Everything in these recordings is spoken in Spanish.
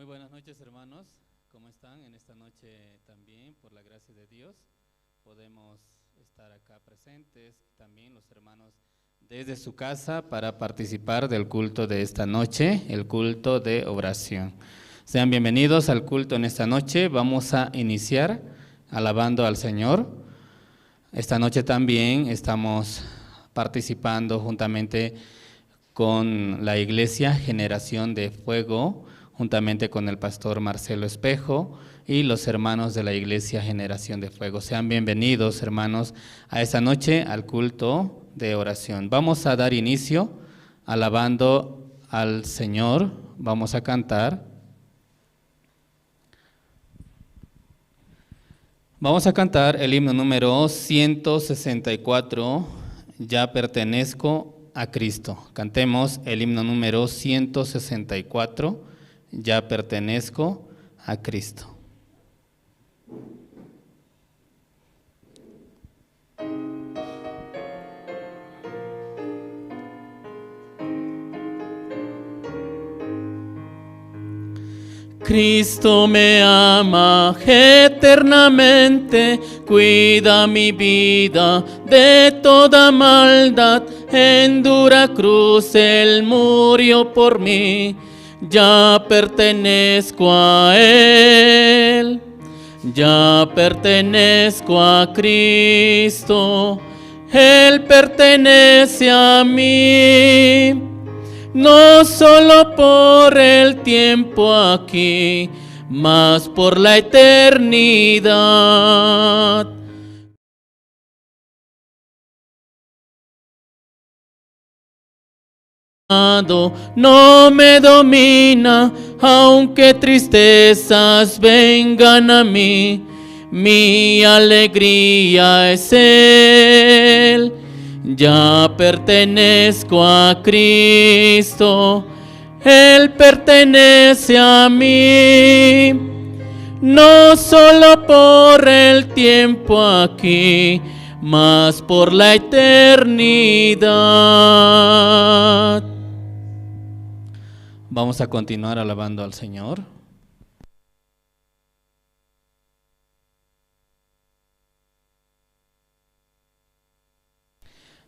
Muy buenas noches, hermanos. ¿Cómo están? En esta noche también, por la gracia de Dios, podemos estar acá presentes, también los hermanos desde su casa, para participar del culto de esta noche, el culto de oración. Sean bienvenidos al culto en esta noche. Vamos a iniciar alabando al Señor. Esta noche también estamos participando juntamente con la Iglesia Generación de Fuego, juntamente con el pastor Marcelo Espejo y los hermanos de la Iglesia Generación de Fuego. Sean bienvenidos, hermanos, a esta noche al culto de oración. Vamos a dar inicio alabando al Señor. Vamos a cantar. Vamos a cantar el himno número 164, Ya pertenezco a Cristo. Cantemos el himno número 164, Ya pertenezco a Cristo. Cristo me ama eternamente, cuida mi vida de toda maldad. En dura cruz Él murió por mí, ya pertenezco a Él. Ya pertenezco a Cristo, Él pertenece a mí. No solo por el tiempo aquí, mas por la eternidad. No me domina, aunque tristezas vengan a mí, mi alegría es Él. Ya pertenezco a Cristo, Él pertenece a mí. No solo por el tiempo aquí, mas por la eternidad. Vamos a continuar alabando al Señor.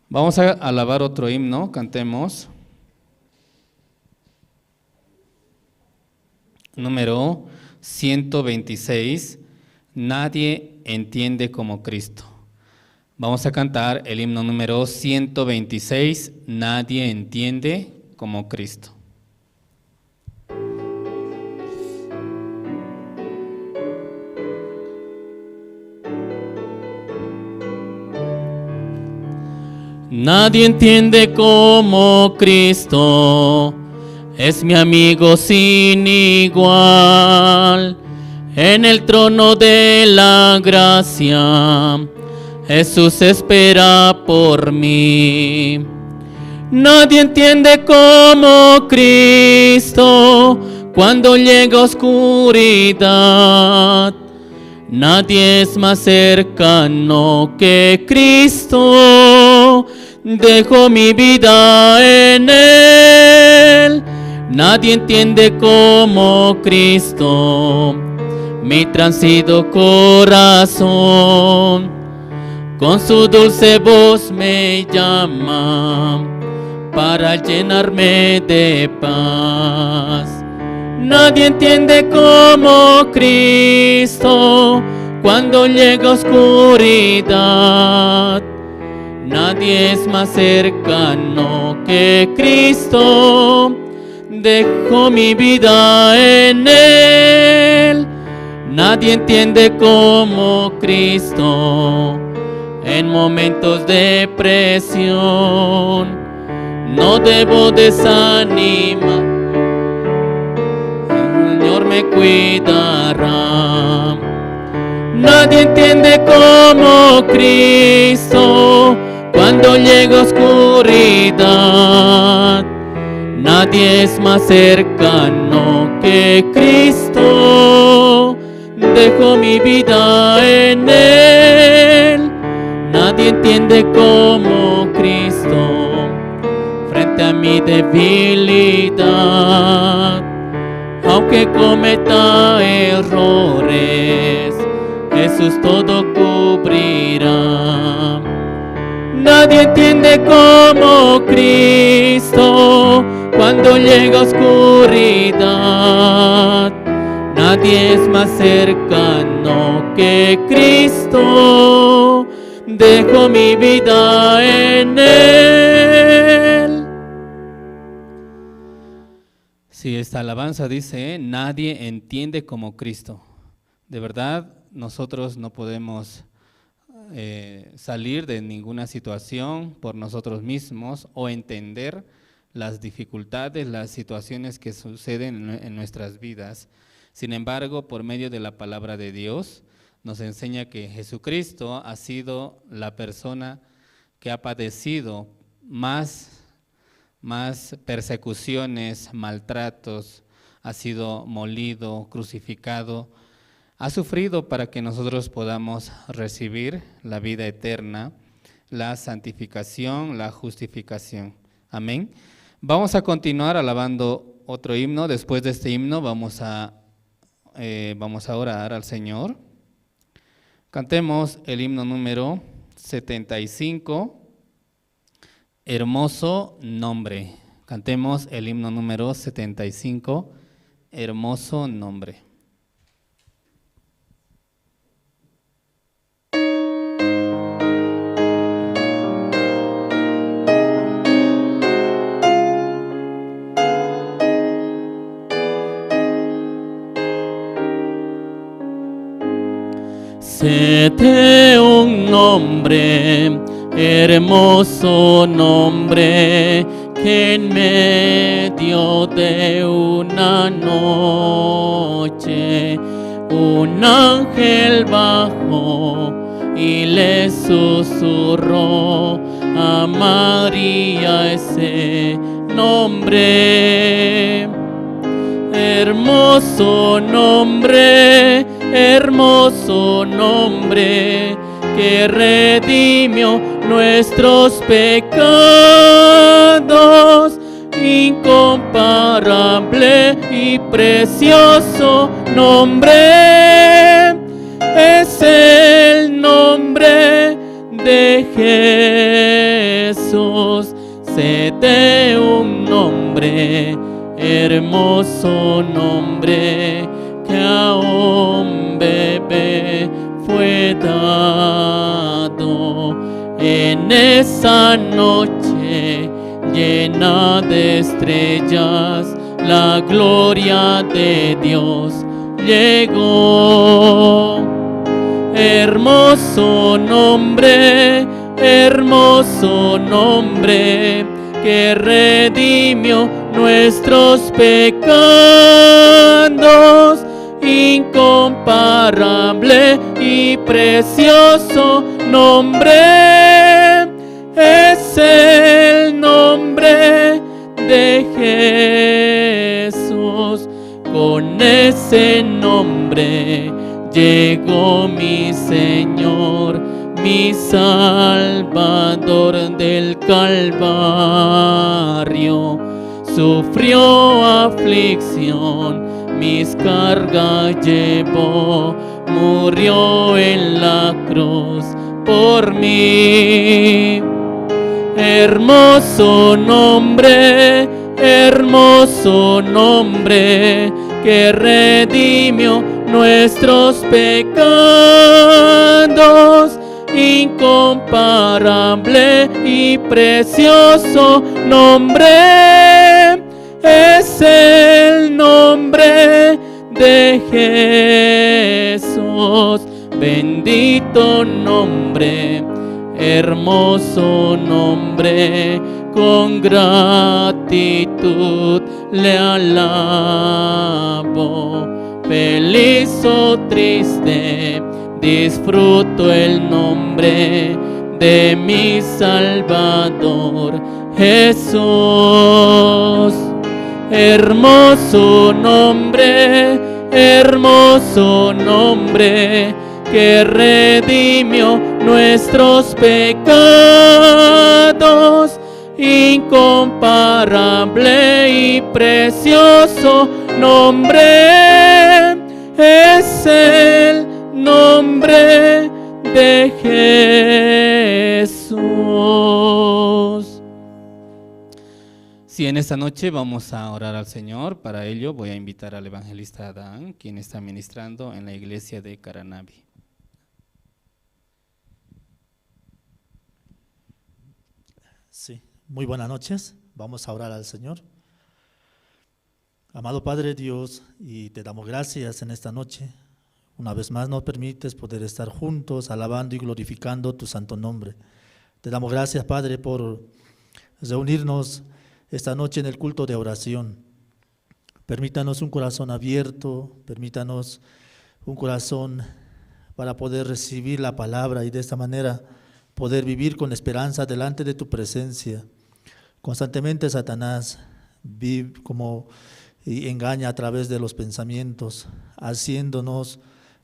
Vamos a alabar otro himno, cantemos. Número 126, Nadie entiende como Cristo. Vamos a cantar el himno número 126, Nadie entiende como Cristo. Nadie entiende como Cristo, es mi amigo sin igual. En el trono de la gracia, Jesús espera por mí. Nadie entiende como Cristo cuando llega oscuridad. Nadie es más cercano que Cristo. Dejo mi vida en Él. Nadie entiende como Cristo mi transido corazón. Con su dulce voz me llama para llenarme de paz. Nadie entiende como Cristo cuando llega oscuridad. Nadie es más cercano que Cristo. Dejo mi vida en Él. Nadie entiende como Cristo en momentos de presión. No debo desanimar, el Señor me cuidará. Nadie entiende como Cristo cuando llega oscuridad. Nadie es más cercano que Cristo. Dejo mi vida en Él. Nadie entiende como Cristo frente a mi debilidad. aunque cometa errores, Jesús todo cubrirá. Nadie entiende como Cristo cuando llega oscuridad. Nadie es más cercano que Cristo. Dejo mi vida en Él. Sí, esta alabanza dice, nadie entiende como Cristo. De verdad, nosotros no podemos salir de ninguna situación por nosotros mismos o entender las dificultades, las situaciones que suceden en nuestras vidas. Sin embargo, por medio de la palabra de Dios, nos enseña que Jesucristo ha sido la persona que ha padecido más persecuciones, maltratos, ha sido molido, crucificado, ha sufrido para que nosotros podamos recibir la vida eterna, la santificación, la justificación. Amén. Vamos a continuar alabando otro himno. Después de este himno vamos a orar al Señor. Cantemos el himno número 75, Hermoso Nombre. Cantemos el himno número 75, Hermoso Nombre. Séte un nombre, hermoso nombre, que en medio de una noche un ángel bajó y le susurró a María ese nombre. Hermoso nombre, hermoso nombre, que redimió nuestros pecados. Incomparable y precioso nombre, es el nombre de Jesús. Séte un nombre, hermoso nombre, que a un bebé fue dado. En esa noche llena de estrellas, la gloria de Dios llegó. Hermoso nombre, hermoso nombre, que redimió nuestros pecados. Incomparable y precioso nombre, es el nombre de Jesús. Con ese nombre llegó mi Señor, mi Salvador del Calvario. Sufrió aflicción, mis cargas llevó, murió en la cruz por mí. Hermoso nombre, hermoso nombre, que redimió nuestros pecados. Incomparable y precioso nombre, es el nombre de Jesús. Bendito nombre, hermoso nombre, con gratitud le alabo. Feliz o triste, disfruto el nombre de mi Salvador Jesús. Hermoso nombre, hermoso nombre, que redimió nuestros pecados. incomparable y precioso nombre es el nombre de Jesús. Sí, en esta noche vamos a orar al Señor. Para ello voy a invitar al evangelista Adán, quien está ministrando en la iglesia de Caranavi. Sí, muy buenas noches. Vamos a orar al Señor. Amado Padre Dios, y te damos gracias en esta noche. Una vez más nos permites poder estar juntos, alabando y glorificando tu santo nombre. Te damos gracias, Padre, por reunirnos esta noche en el culto de oración. Permítanos un corazón abierto, permítanos un corazón para poder recibir la palabra y de esta manera poder vivir con esperanza delante de tu presencia. Constantemente Satanás vive como y engaña a través de los pensamientos, haciéndonos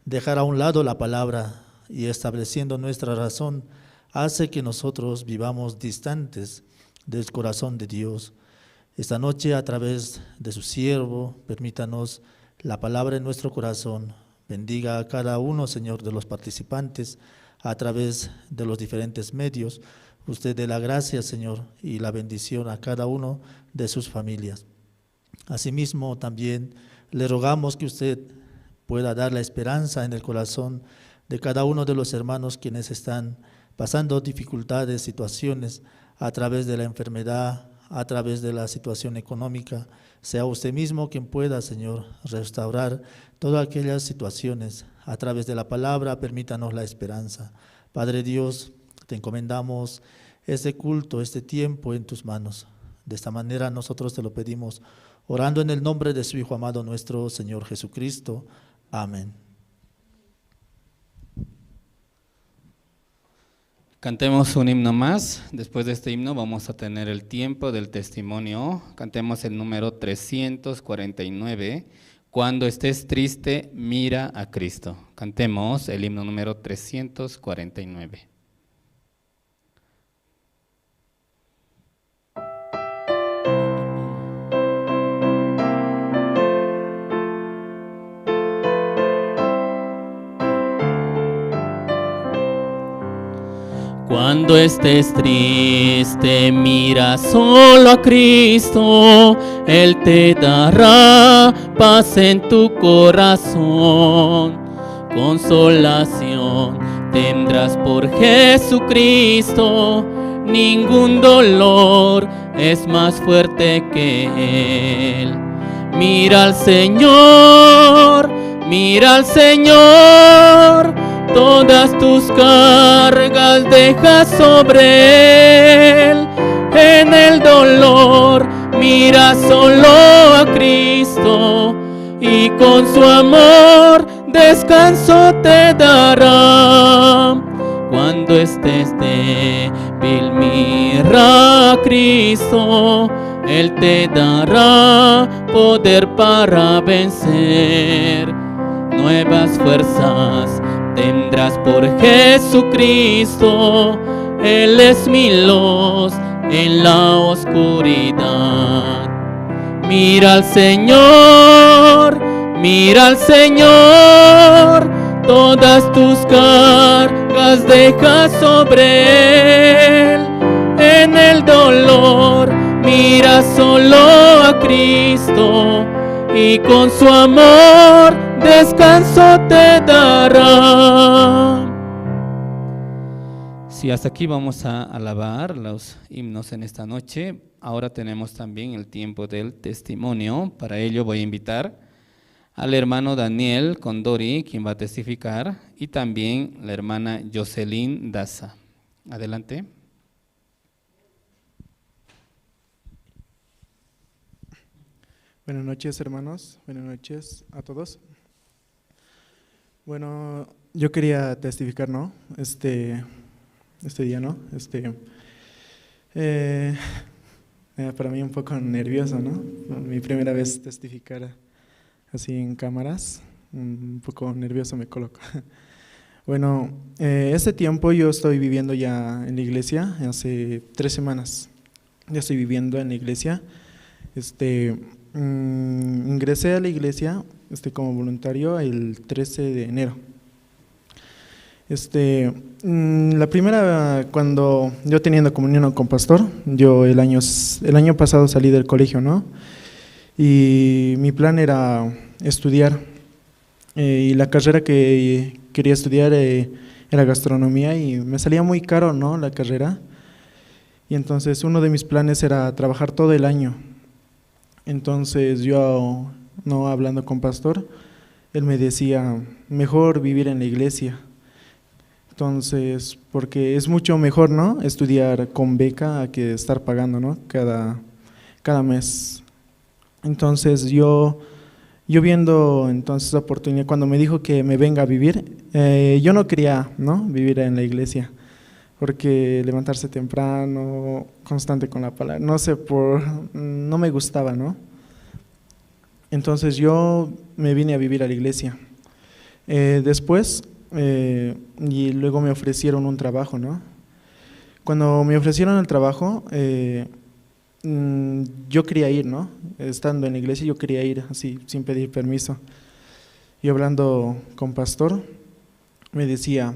dejar a un lado la palabra y estableciendo nuestra razón, hace que nosotros vivamos distantes del corazón de Dios. Esta noche, a través de su siervo, permítanos la palabra en nuestro corazón. Bendiga a cada uno, Señor, de los participantes a través de los diferentes medios. Usted dé la gracia, Señor, y la bendición a cada uno de sus familias. Asimismo, también le rogamos que usted pueda dar la esperanza en el corazón de cada uno de los hermanos quienes están pasando dificultades, situaciones a través de la enfermedad, a través de la situación económica. Sea usted mismo quien pueda, Señor, restaurar todas aquellas situaciones. A través de la palabra, permítanos la esperanza. Padre Dios, te encomendamos este culto, este tiempo en tus manos. De esta manera nosotros te lo pedimos, orando en el nombre de su Hijo amado, nuestro Señor Jesucristo. Amén. Cantemos un himno más. Después de este himno vamos a tener el tiempo del testimonio. Cantemos el número 349. Cuando estés triste, mira a Cristo. Cantemos el himno número 349. Cuando estés triste, mira solo a Cristo, Él te dará paz en tu corazón. Consolación tendrás por Jesucristo, ningún dolor es más fuerte que Él. Mira al Señor, mira al Señor. Todas tus cargas deja sobre Él. En el dolor mira solo a Cristo y con su amor descanso te dará. Cuando estés débil mira a Cristo, Él te dará poder para vencer. Nuevas fuerzas tendrás por Jesucristo, Él es mi luz en la oscuridad. Mira al Señor, mira al Señor, todas tus cargas deja sobre Él. En el dolor mira solo a Cristo y con su amor descanso te dará. Sí, hasta aquí vamos a alabar los himnos en esta noche. Ahora tenemos también el tiempo del testimonio. Para ello voy a invitar al hermano Daniel Condori, quien va a testificar, y también la hermana Jocelyn Daza. Adelante. Buenas noches, hermanos. Buenas noches a todos. Bueno, yo quería testificar, ¿no? Este día, ¿no? Para mí un poco nervioso, ¿no? Mi primera vez testificar así en cámaras, un poco nervioso me coloco. Bueno, este tiempo yo estoy viviendo ya en la iglesia hace 3 semanas. ya estoy viviendo en la iglesia. Ingresé a la iglesia como voluntario el 13 de enero. La primera, cuando yo teniendo comunión con pastor, yo el año pasado salí del colegio, ¿no? Y mi plan era estudiar, y la carrera que quería estudiar era gastronomía, y me salía muy caro, ¿no?, la carrera. Y entonces uno de mis planes era trabajar todo el año. Entonces yo, no hablando con pastor, él me decía, mejor vivir en la iglesia. Entonces, porque es mucho mejor, ¿no?, estudiar con beca a que estar pagando, ¿no?, cada mes. Entonces yo viendo entonces la oportunidad, cuando me dijo que me venga a vivir, yo no quería, ¿no?, vivir en la iglesia, porque levantarse temprano, constante con la palabra, no sé, no me gustaba, ¿no? Entonces yo me vine a vivir a la iglesia. Después, y luego me ofrecieron un trabajo, ¿no? Cuando me ofrecieron el trabajo, yo quería ir, ¿no? Estando en la iglesia yo quería ir así, sin pedir permiso. Y hablando con pastor, me decía,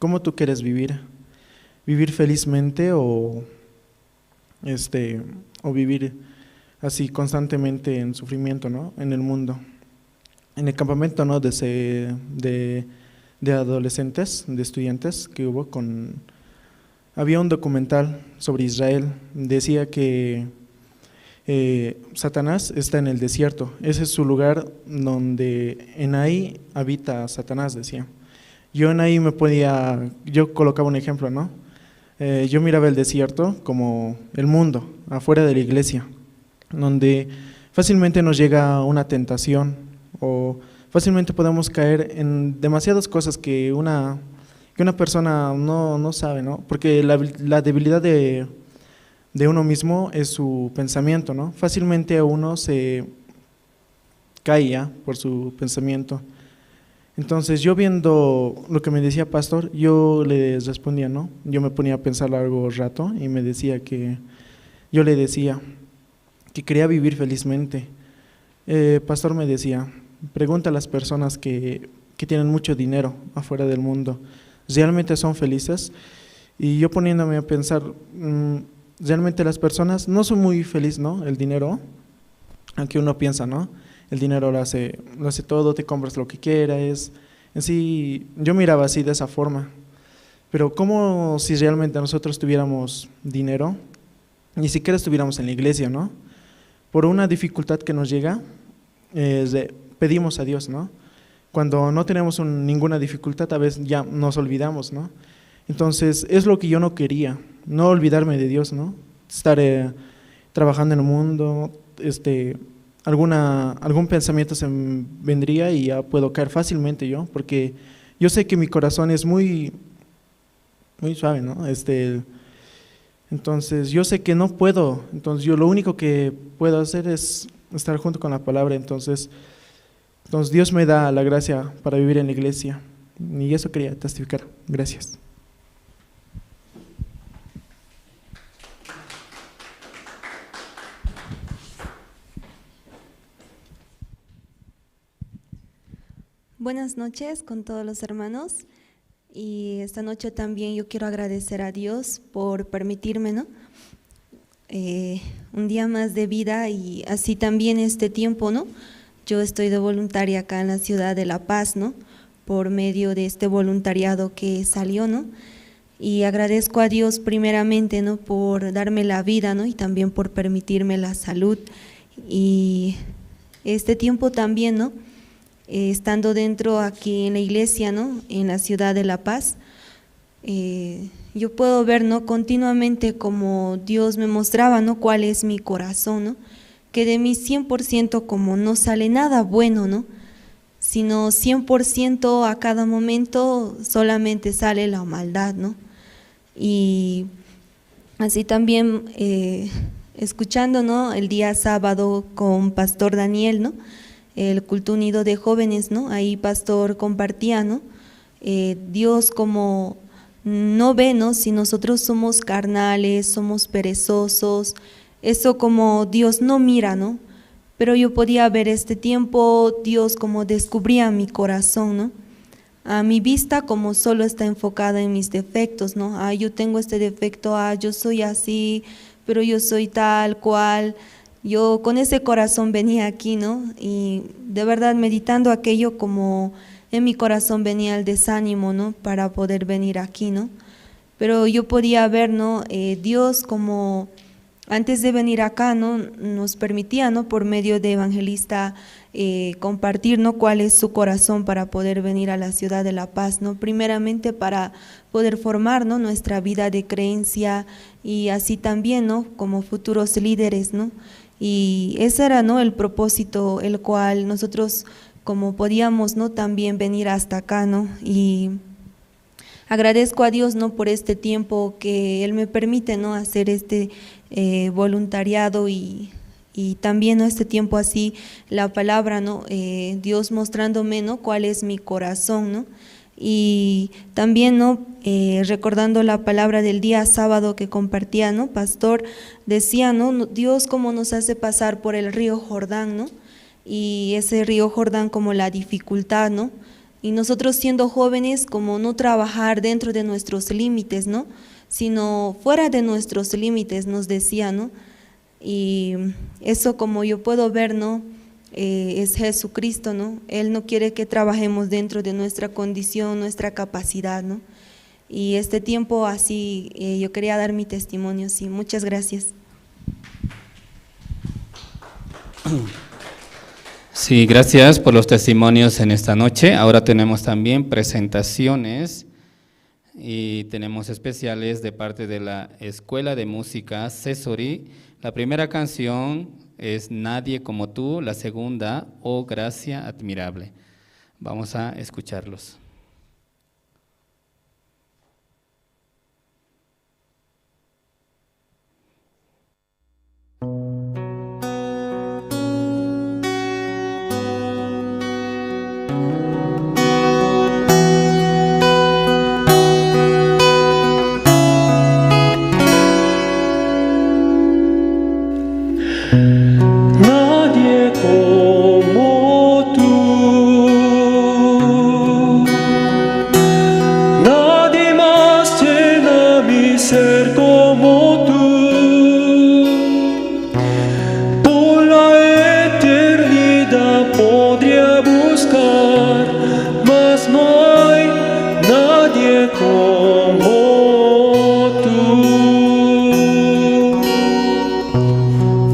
¿cómo tú quieres vivir? ¿Vivir felizmente o vivir así constantemente en sufrimiento, ¿no?, en el mundo? En el campamento, ¿no?, de adolescentes, de estudiantes que hubo, había un documental sobre Israel. Decía que Satanás está en el desierto, ese es su lugar donde en ahí habita Satanás, decía. Yo en ahí yo colocaba un ejemplo, ¿no? Yo miraba el desierto como el mundo, afuera de la iglesia, donde fácilmente nos llega una tentación o fácilmente podemos caer en demasiadas cosas que una persona no sabe, ¿no? Porque la debilidad de uno mismo es su pensamiento, ¿no? Fácilmente uno se caía por su pensamiento. Entonces yo viendo lo que me decía pastor, yo le respondía, ¿no? Yo me ponía a pensar largo rato y yo le decía que quería vivir felizmente. Pastor me decía, pregunta a las personas que tienen mucho dinero afuera del mundo, ¿realmente son felices? Y yo poniéndome a pensar, realmente las personas no son muy felices, ¿no? El dinero, aunque uno piensa, ¿no?, el dinero lo hace todo, te compras lo que quieras. En sí, yo miraba así de esa forma. Pero ¿cómo si realmente nosotros tuviéramos dinero, ni siquiera estuviéramos en la iglesia, ¿no? Por una dificultad que nos llega, pedimos a Dios, ¿no? Cuando no tenemos ninguna dificultad, a veces ya nos olvidamos, ¿no? Entonces, es lo que yo no quería, no olvidarme de Dios, ¿no? Estar trabajando en el mundo, algún pensamiento se me vendría y ya puedo caer fácilmente yo, porque yo sé que mi corazón es muy, muy suave, ¿no? Entonces yo sé que no puedo, entonces yo lo único que puedo hacer es estar junto con la palabra. Entonces Dios me da la gracia para vivir en la iglesia, y eso quería testificar. Gracias. Buenas noches con todos los hermanos, y esta noche también yo quiero agradecer a Dios por permitirme, ¿no?, un día más de vida, y así también este tiempo, ¿no? Yo estoy de voluntaria acá en la ciudad de La Paz, ¿no?, por medio de este voluntariado que salió, ¿no? Y agradezco a Dios primeramente, ¿no?, por darme la vida, ¿no?, y también por permitirme la salud. Y este tiempo también, ¿no?, estando dentro aquí en la iglesia, ¿no?, en la ciudad de La Paz, yo puedo ver, ¿no?, continuamente como Dios me mostraba, ¿no?, cuál es mi corazón, ¿no?, que de mí 100% como no sale nada bueno, ¿no?, sino 100% a cada momento solamente sale la maldad, ¿no? Y así también escuchando, ¿no?, el día sábado con Pastor Daniel, ¿no?, el culto unido de jóvenes, ¿no?, ahí pastor compartía, ¿no?, Dios como no ve, ¿no? Si nosotros somos carnales, somos perezosos, eso como Dios no mira, ¿no? Pero yo podía ver este tiempo, Dios como descubría mi corazón, ¿no? A mi vista como solo está enfocada en mis defectos, ¿no? Yo tengo este defecto, yo soy así, pero yo soy tal cual. Yo con ese corazón venía aquí, ¿no? Y de verdad meditando aquello, como en mi corazón venía el desánimo, ¿no? Para poder venir aquí, ¿no? Pero yo podía ver, ¿no? Dios como antes de venir acá, ¿no? Nos permitía, ¿no? Por medio de evangelista compartir, ¿no? Cuál es su corazón para poder venir a la ciudad de La Paz, ¿no? Primeramente para poder formar, ¿no? Nuestra vida de creencia y así también, ¿no? Como futuros líderes, ¿no? Y ese era, ¿no? El propósito, el cual nosotros como podíamos, ¿no? También venir hasta acá, ¿no? Y agradezco a Dios, ¿no? Por este tiempo que Él me permite, ¿no? Hacer este voluntariado y también, ¿no? Este tiempo así, la palabra, ¿no? Dios mostrándome, ¿no? Cuál es mi corazón, ¿no? Y también, ¿no? Recordando la palabra del día sábado que compartía, ¿no? Pastor decía, ¿no? Dios cómo nos hace pasar por el río Jordán, ¿no? Y ese río Jordán como la dificultad, ¿no? Y nosotros siendo jóvenes como no trabajar dentro de nuestros límites, ¿no? Sino fuera de nuestros límites, nos decía, ¿no? Y eso como yo puedo ver, ¿no? Es Jesucristo, ¿no? Él no quiere que trabajemos dentro de nuestra condición, nuestra capacidad, ¿no? Y este tiempo así, yo quería dar mi testimonio, sí, muchas gracias. Sí, gracias por los testimonios en esta noche. Ahora tenemos también presentaciones y tenemos especiales de parte de la Escuela de Música Cesorí. La primera canción es Nadie como tú, la segunda, Oh Gracia Admirable. Vamos a escucharlos. Nadie como tú, nadie más llena mi ser como tú. Por la eternidad podría buscar, mas no hay nadie como tú.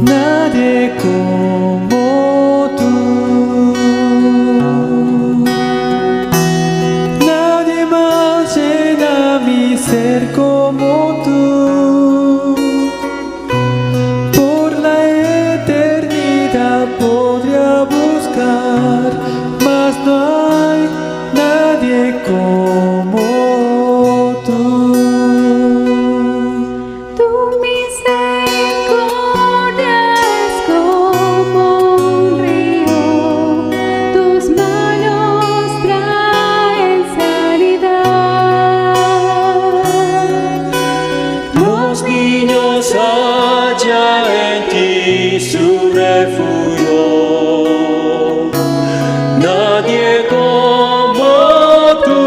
Nadie como tú, nadie más llena mi ser como tú. Por la eternidad podría buscar, mas no hay nadie como tú. Tu misericordia es como un río, tus manos traen sanidad. Los niños hallan en ti su refugio. Nadie como tú.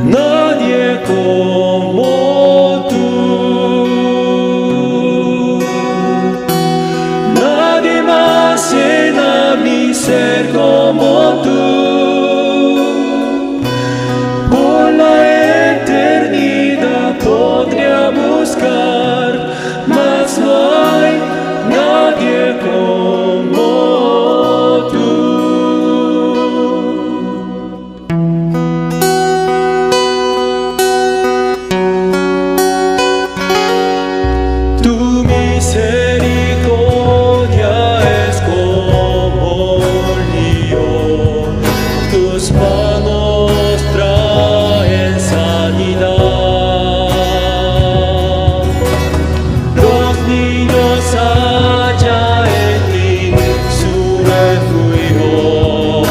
Nadie como tú. Nadie más llena mi ser como tú. Por la eternidad podría buscar, mas no hay nadie como tú. Tu misericordia es como un río, tus manos traen sanidad. Los niños hallan en ti su refugio.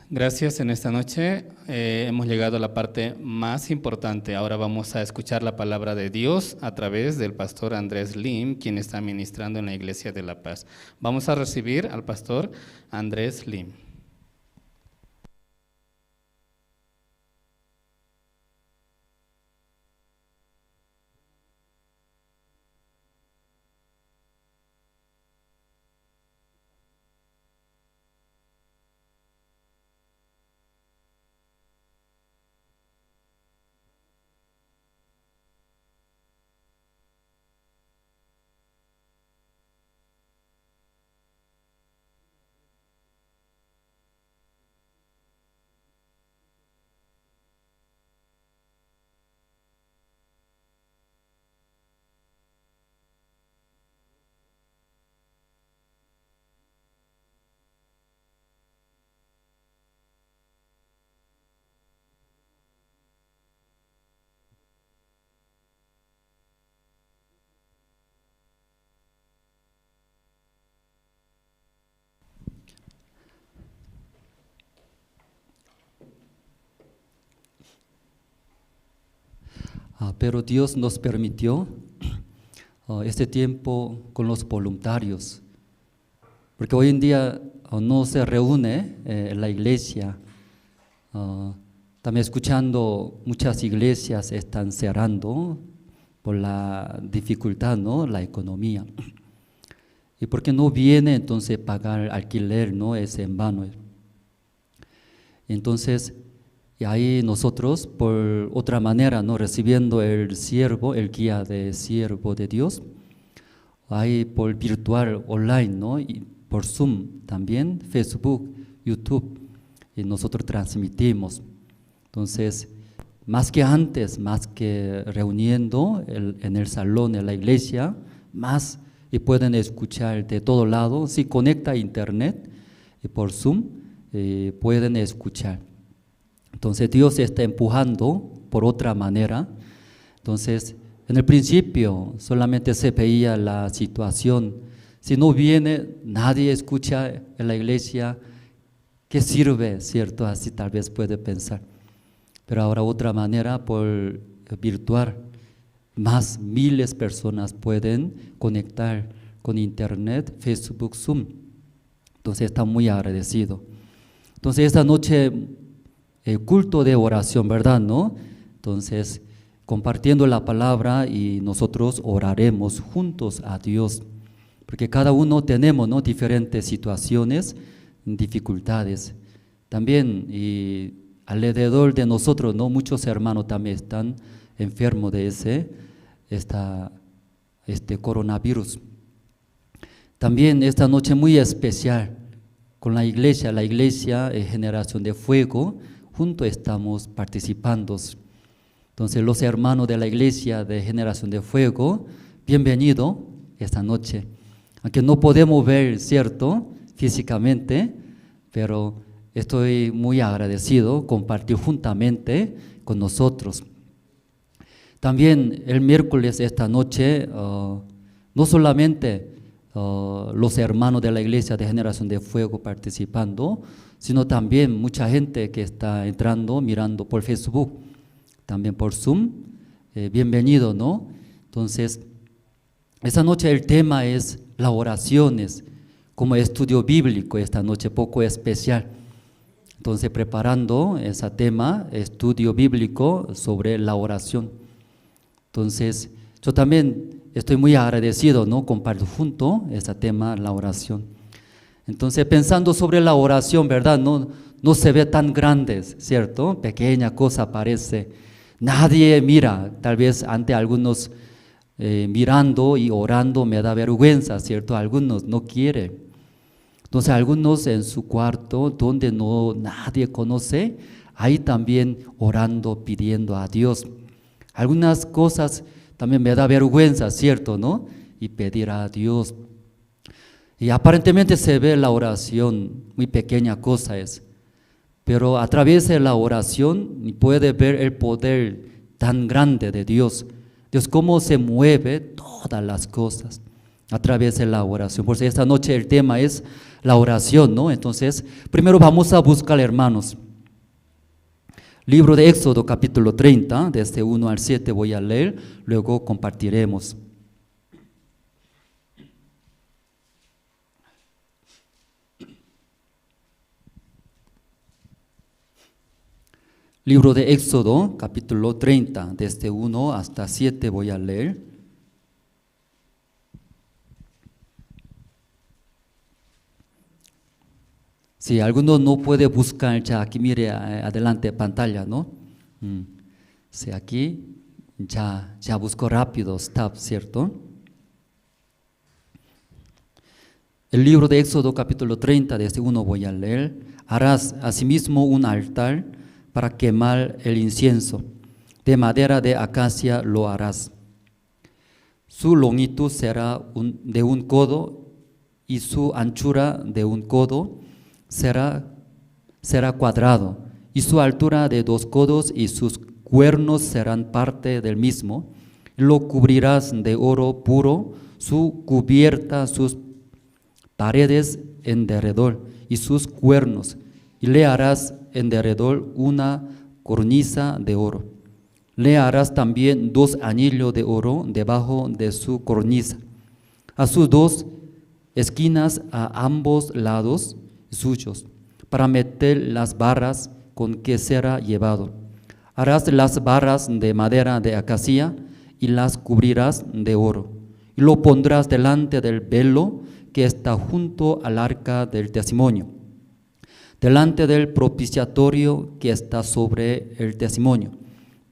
Gracias. En esta noche hemos llegado a la parte más importante. Ahora vamos a escuchar la palabra de Dios a través del pastor Andrés Lim, quien está ministrando en la Iglesia de La Paz. Vamos a recibir al pastor Andrés Lim. Pero Dios nos permitió este tiempo con los voluntarios, porque hoy en día no se reúne la iglesia. También escuchando muchas iglesias están cerrando por la dificultad, ¿no? La economía. Y porque no viene entonces pagar alquiler, ¿no? Es en vano. Entonces, y ahí nosotros, por otra manera, ¿no? Recibiendo el siervo, el guía de siervo de Dios, ahí por virtual, online, ¿no? Y por Zoom también, Facebook, YouTube, y nosotros transmitimos. Entonces, más que antes, más que reuniendo en el salón de la iglesia, más y pueden escuchar de todo lado. Si conecta a internet y por Zoom, pueden escuchar. Entonces Dios está empujando por otra manera. Entonces, en el principio solamente se veía la situación. Si no viene, nadie escucha en la iglesia, ¿qué sirve? ¿Cierto? Así tal vez puede pensar. Pero ahora otra manera, por virtual, más miles de personas pueden conectar con internet, Facebook, Zoom. Entonces está muy agradecido. Entonces esta noche el culto de oración, ¿verdad? ¿No? Entonces, compartiendo la palabra y nosotros oraremos juntos a Dios, porque cada uno tenemos, ¿no? Diferentes situaciones, dificultades. También, y alrededor de nosotros, ¿no? Muchos hermanos también están enfermos de este coronavirus. También esta noche muy especial con la iglesia Generación de Fuego, juntos estamos participando. Entonces los hermanos de la iglesia de Generación de Fuego, bienvenido esta noche. Aunque no podemos ver, ¿cierto?, físicamente, pero estoy muy agradecido compartir juntamente con nosotros. También el miércoles esta noche, no solamente los hermanos de la iglesia de Generación de Fuego participando, sino también mucha gente que está entrando, mirando por Facebook, también por Zoom. Bienvenido, ¿no? Entonces, esta noche el tema es las oraciones, como estudio bíblico, esta noche poco especial. Entonces, preparando ese tema, estudio bíblico sobre la oración. Entonces, yo también estoy muy agradecido, ¿no? Comparto junto ese tema, la oración. Entonces, pensando sobre la oración, ¿verdad? No se ve tan grande, ¿cierto? Pequeña cosa parece. Nadie mira, tal vez ante algunos mirando y orando me da vergüenza, ¿cierto? Algunos no quieren. Entonces, algunos en su cuarto, donde nadie conoce, ahí también orando, pidiendo a Dios. Algunas cosas también me da vergüenza, ¿cierto? ¿No? Y pedir a Dios. Y aparentemente se ve la oración, muy pequeña cosa es, pero a través de la oración puede ver el poder tan grande de Dios. Dios cómo se mueve todas las cosas a través de la oración. Por eso esta noche el tema es la oración, ¿no? Entonces, primero vamos a buscar, hermanos. Libro de Éxodo, capítulo 30, desde 1 al 7 voy a leer, luego compartiremos. Libro de Éxodo, capítulo 30, desde 1 hasta 7 voy a leer. Si alguno no puede buscar, ya aquí mire adelante pantalla, ¿no? Sí, aquí ya busco rápido, tab, ¿cierto? El libro de Éxodo capítulo 30, desde 1 voy a leer. Harás asimismo un altar para quemar el incienso. De madera de acacia lo harás. Su longitud será de un codo y su anchura de un codo será cuadrado, y su altura de 2 codos y sus cuernos serán parte del mismo. Lo cubrirás de oro puro, su cubierta, sus paredes en derredor y sus cuernos, y le harás en derredor una cornisa de oro. Le harás también 2 anillos de oro debajo de su cornisa, a sus 2 esquinas a ambos lados suyos, para meter las barras con que será llevado. Harás las barras de madera de acacia y las cubrirás de oro, y lo pondrás delante del velo que está junto al arca del testimonio, delante del propiciatorio que está sobre el testimonio,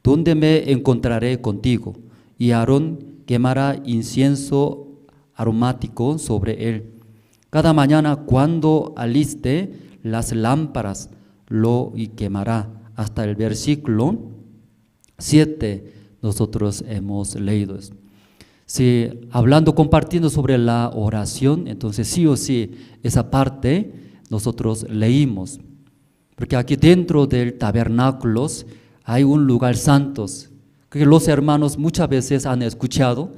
donde me encontraré contigo, y Aarón quemará incienso aromático sobre él. Cada mañana cuando aliste las lámparas lo quemará. Hasta el versículo 7 nosotros hemos leído. Si hablando, compartiendo sobre la oración, entonces sí o sí esa parte nosotros leímos. Porque aquí dentro del tabernáculo hay un lugar santo, que los hermanos muchas veces han escuchado,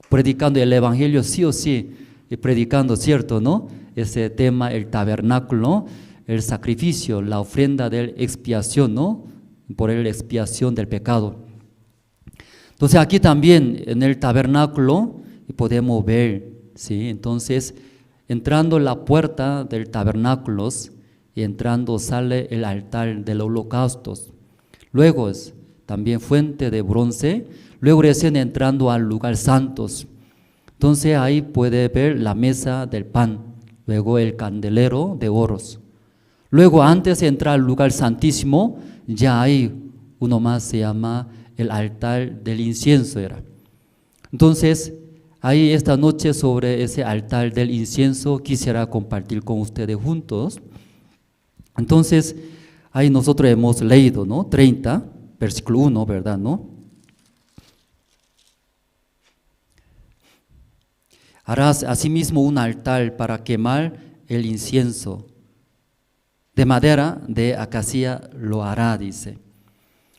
predicando el evangelio sí o sí, y predicando, ¿cierto, no? Ese tema, el tabernáculo, el sacrificio, la ofrenda de expiación, ¿no? Por la expiación del pecado. Entonces aquí también en el tabernáculo podemos ver, ¿sí? Entonces entrando la puerta del tabernáculo y entrando sale el altar del holocausto. Luego es también fuente de bronce, luego recién entrando al lugar santo. Entonces ahí puede ver la mesa del pan, luego el candelero de oros. Luego antes de entrar al lugar santísimo, ya hay uno más, se llama el altar del incienso. Entonces, ahí esta noche sobre ese altar del incienso quisiera compartir con ustedes juntos. Entonces, ahí nosotros hemos leído, ¿no? 30, versículo 1, ¿verdad, no? Harás asimismo un altar para quemar el incienso. De madera de acacia lo hará, dice.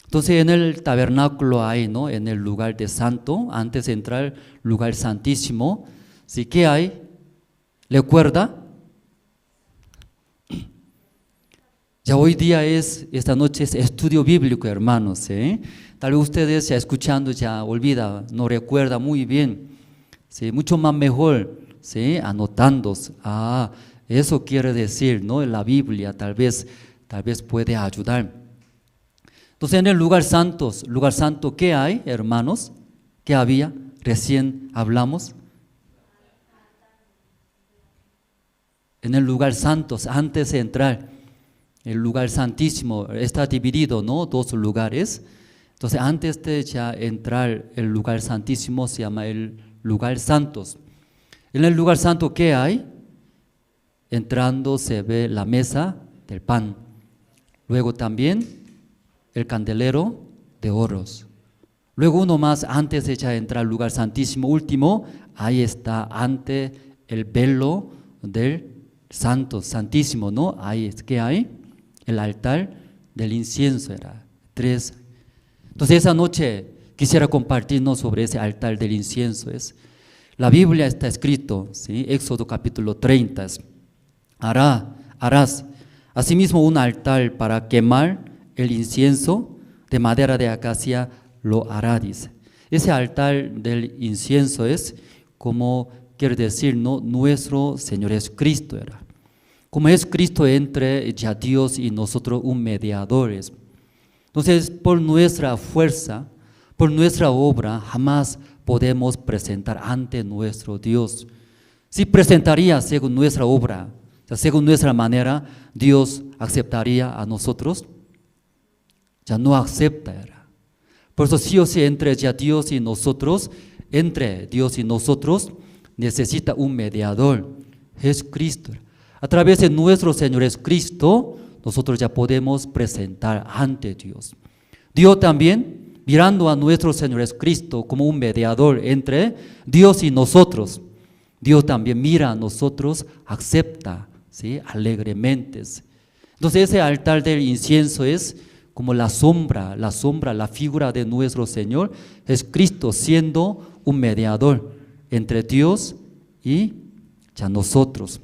Entonces en el tabernáculo hay, ¿no? En el lugar de santo, antes de entrar al lugar santísimo, ¿sí? ¿Qué hay? ¿Recuerda? Ya hoy día esta noche es estudio bíblico, hermanos, ¿eh? Tal vez ustedes ya escuchando ya olvida, no recuerda muy bien. ¿Sí? Mucho más mejor, ¿sí? Anotando, eso quiere decir, ¿no? En la Biblia tal vez puede ayudar. Entonces en el lugar santo, ¿qué hay, hermanos? ¿Qué había? Recién hablamos. En el lugar santo, antes de entrar, el lugar santísimo está dividido, ¿no? 2 lugares. Entonces antes de ya entrar el lugar santísimo se llama el lugar santo. En el lugar santo, ¿qué hay? Entrando se ve la mesa del pan. Luego también el candelero de oros. Luego uno más, antes de ya entrar al lugar santísimo, último, ahí está ante el velo del santísimo, ¿no? Ahí es que hay el altar del incienso, era 3. Entonces esa noche quisiera compartirnos sobre ese altar del incienso. La Biblia está escrito, ¿sí? Éxodo capítulo 30. harás asimismo un altar para quemar el incienso de madera de acacia, lo hará, dice. Ese altar del incienso es como quiere decir, ¿no? Nuestro Señor Jesucristo era. Como es Cristo entre ya Dios y nosotros un mediador. Entonces, por nuestra fuerza, por nuestra obra, jamás podemos presentar ante nuestro Dios. Si presentaría según nuestra obra, o sea, según nuestra manera, Dios aceptaría a nosotros. Ya no acepta. Por eso sí o sí entre ya Dios y nosotros, entre Dios y nosotros, necesita un mediador, Jesucristo. A través de nuestro Señor Jesucristo, nosotros ya podemos presentar ante Dios. Dios también, mirando a nuestro Señor Jesucristo como un mediador entre Dios y nosotros, Dios también mira a nosotros, acepta, ¿sí? Alegremente. Entonces ese altar del incienso es como la sombra, la figura de nuestro Señor Jesucristo siendo un mediador entre Dios y ya nosotros.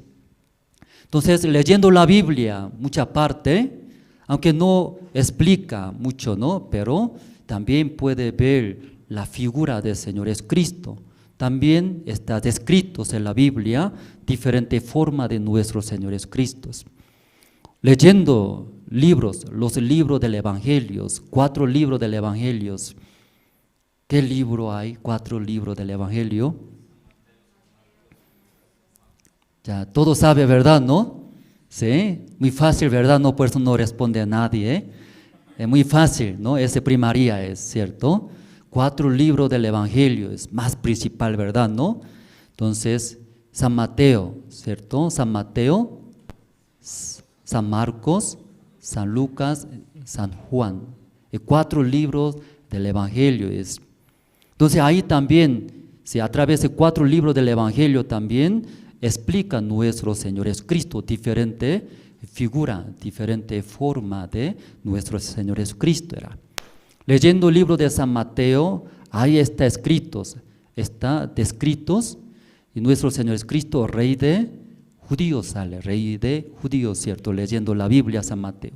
Entonces, leyendo la Biblia, mucha parte, aunque no explica mucho, ¿no? Pero también puede ver la figura del Señor Jesucristo. También está descrito en la Biblia diferente forma de nuestro Señor Jesucristo. Leyendo libros, los libros del Evangelio, 4 libros del Evangelio. ¿Qué libro hay? 4 libros del Evangelio. Ya, todo sabe, ¿verdad? ¿No? Sí, muy fácil, ¿verdad? No, por eso no responde a nadie. Es muy fácil, ¿no? Ese primaria es, ¿cierto? 4 libros del Evangelio es más principal, ¿verdad? ¿No? Entonces, San Mateo, ¿cierto? San Mateo, San Marcos, San Lucas, San Juan. 4 libros del Evangelio es. Entonces ahí también, a través de 4 libros del Evangelio también explica nuestro Señor Jesucristo, diferente figura, diferente forma de nuestro Señor Jesucristo era. Leyendo el libro de San Mateo, ahí está descritos, y nuestro Señor Jesucristo, rey de judíos sale, rey de judíos, ¿cierto? Leyendo la Biblia, San Mateo.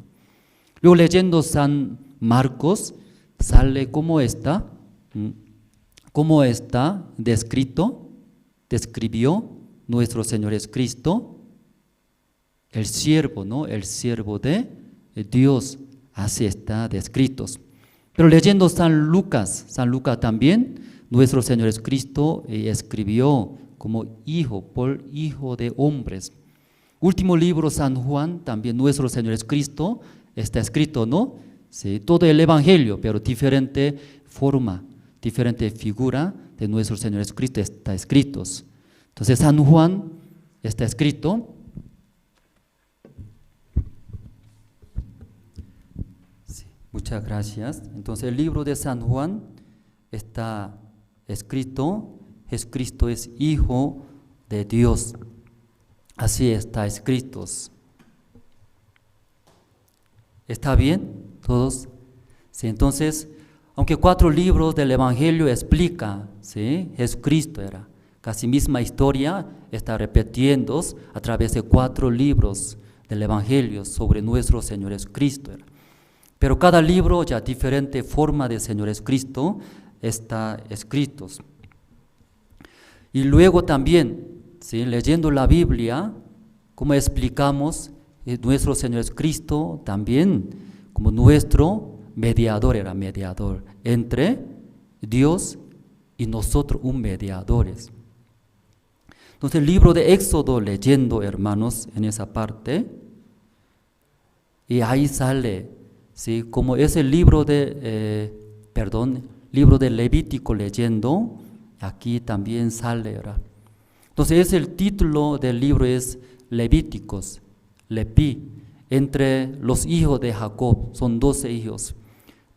Luego leyendo San Marcos, sale cómo está describió nuestro Señor Jesucristo, el siervo, ¿no? El siervo de Dios, así está descritos. Pero leyendo San Lucas también, nuestro Señor Jesucristo escribió como hijo de hombres. Último libro, San Juan, también nuestro Señor Jesucristo está escrito, ¿no? Sí, todo el Evangelio, pero diferente forma, diferente figura de nuestro Señor Jesucristo está escritos. Entonces San Juan está escrito. Sí, muchas gracias. Entonces el libro de San Juan está escrito, Jesucristo es Hijo de Dios. Así está escrito. ¿Está bien? ¿Todos? Sí, entonces, aunque 4 libros del Evangelio explica, ¿sí? Jesucristo era. Casi misma historia está repitiendo a través de 4 libros del Evangelio sobre nuestro Señor Jesucristo. Pero cada libro ya diferente forma de Señor Jesucristo está escrito. Y luego también, ¿sí? Leyendo la Biblia, como explicamos, nuestro Señor Jesucristo también como nuestro mediador, era mediador entre Dios y nosotros, un mediadores. Entonces el libro de Éxodo leyendo, hermanos, en esa parte, y ahí sale, ¿sí? Como ese libro libro de Levítico leyendo, aquí también sale, ¿verdad? Entonces el título del libro es Levíticos, Leví, entre los hijos de Jacob, son 12 hijos.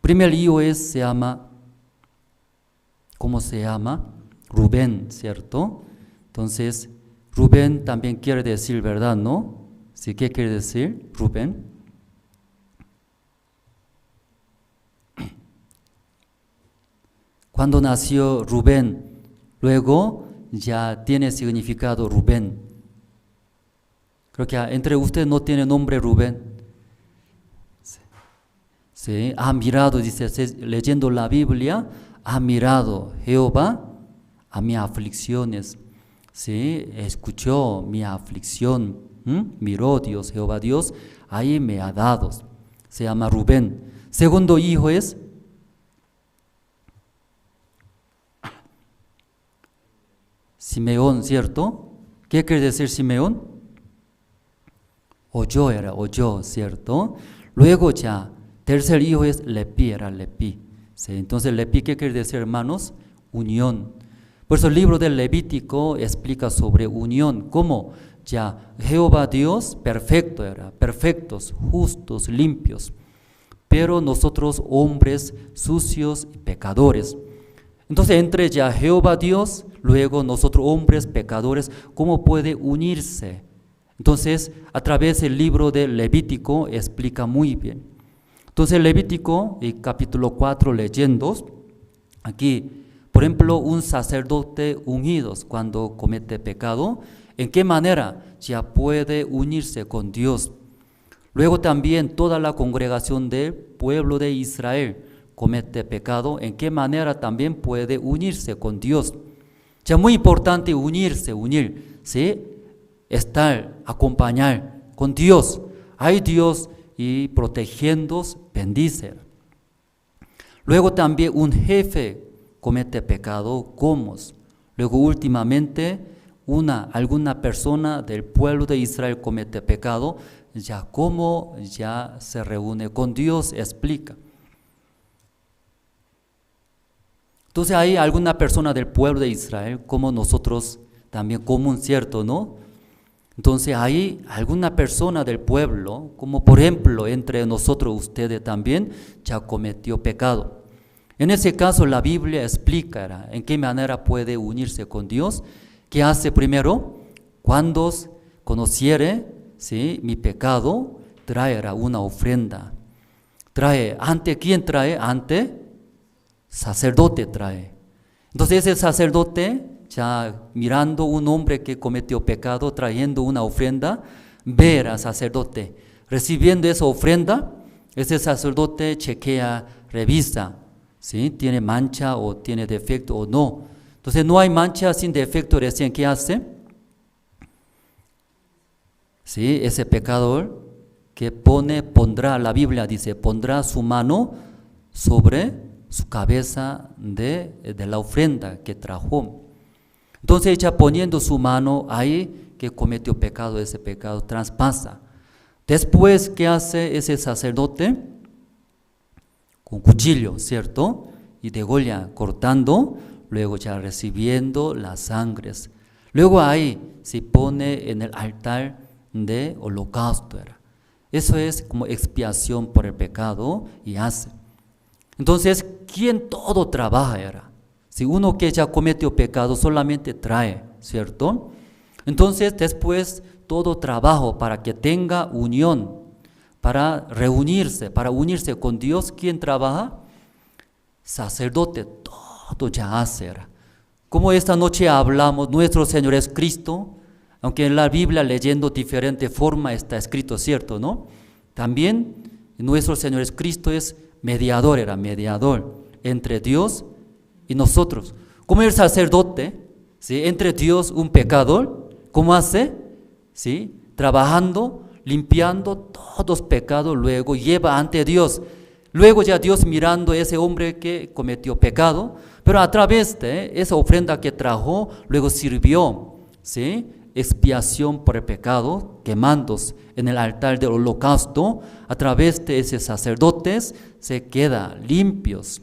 Primer hijo se llama, ¿cómo se llama? Rubén, ¿cierto? Entonces, Rubén también quiere decir, ¿verdad? ¿No? ¿Sí? ¿Qué quiere decir Rubén? Cuando nació Rubén, luego ya tiene significado Rubén. Creo que entre ustedes no tiene nombre Rubén. Sí, ha mirado, dice, leyendo la Biblia, ha mirado Jehová a mis aflicciones. Sí, escuchó mi aflicción, miró Dios, Jehová Dios, ahí me ha dado. Se llama Rubén. Segundo hijo es Simeón, ¿cierto? ¿Qué quiere decir Simeón? Oyó, ¿cierto? Luego ya, tercer hijo es Leví, era Leví. ¿Sí? Entonces, Leví, ¿qué quiere decir, hermanos? Unión. Por eso el libro del Levítico explica sobre unión, cómo ya Jehová Dios perfecto era, perfectos, justos, limpios, pero nosotros hombres sucios y pecadores. Entonces, entre ya Jehová Dios, luego nosotros hombres pecadores, ¿cómo puede unirse? Entonces, a través del libro del Levítico explica muy bien. Entonces, Levítico, capítulo 4, leyendo, aquí, por ejemplo, un sacerdote unido cuando comete pecado, ¿en qué manera ya puede unirse con Dios? Luego también toda la congregación del pueblo de Israel comete pecado, ¿en qué manera también puede unirse con Dios? Ya muy importante unirse, ¿sí? Estar, acompañar con Dios. Hay Dios y protegiendo, bendice. Luego también un jefe comete pecado, ¿cómo? Luego últimamente alguna persona del pueblo de Israel comete pecado, ya cómo ya se reúne con Dios, explica. Entonces hay alguna persona del pueblo de Israel, como nosotros también común, ¿cierto, no? Entonces hay alguna persona del pueblo, como por ejemplo entre nosotros ustedes también, ya cometió pecado. En ese caso la Biblia explica en qué manera puede unirse con Dios. ¿Qué hace primero? Cuando conociere, ¿sí?, mi pecado, traerá una ofrenda. ¿Ante quién trae? Ante sacerdote trae. Entonces ese sacerdote, ya mirando un hombre que cometió pecado, trayendo una ofrenda, ver al sacerdote recibiendo esa ofrenda, ese sacerdote chequea, revisa, ¿sí?, tiene mancha o tiene defecto o no. Entonces no hay mancha sin defecto, recién ¿qué hace? ¿Sí? Ese pecador que pondrá, la Biblia dice, pondrá su mano sobre su cabeza de la ofrenda que trajo. Entonces ella poniendo su mano ahí que cometió pecado, ese pecado traspasa. Después, ¿qué hace ese sacerdote? Con cuchillo, ¿cierto? Y degolla, cortando, luego ya recibiendo las sangres. Luego ahí se pone en el altar de holocausto. Eso es como expiación por el pecado y hace. Entonces, ¿quién todo trabaja era? Si uno que ya cometió pecado solamente trae, ¿cierto? Entonces, después todo trabajo para que tenga unión, para unirse con Dios, ¿quién trabaja? Sacerdote, todo ya hace. Como esta noche hablamos, nuestro Señor es Cristo, aunque en la Biblia leyendo diferente forma está escrito, ¿cierto, no? También nuestro Señor es Cristo es mediador entre Dios y nosotros. Como el sacerdote, ¿sí?, entre Dios un pecador, ¿cómo hace? ¿Sí? Trabajando, limpiando todos los pecados, luego lleva ante Dios. Luego ya Dios mirando a ese hombre que cometió pecado, pero a través de esa ofrenda que trajo, luego sirvió, ¿sí?, expiación por el pecado, quemándose en el altar del holocausto. A través de ese sacerdotes se queda limpios,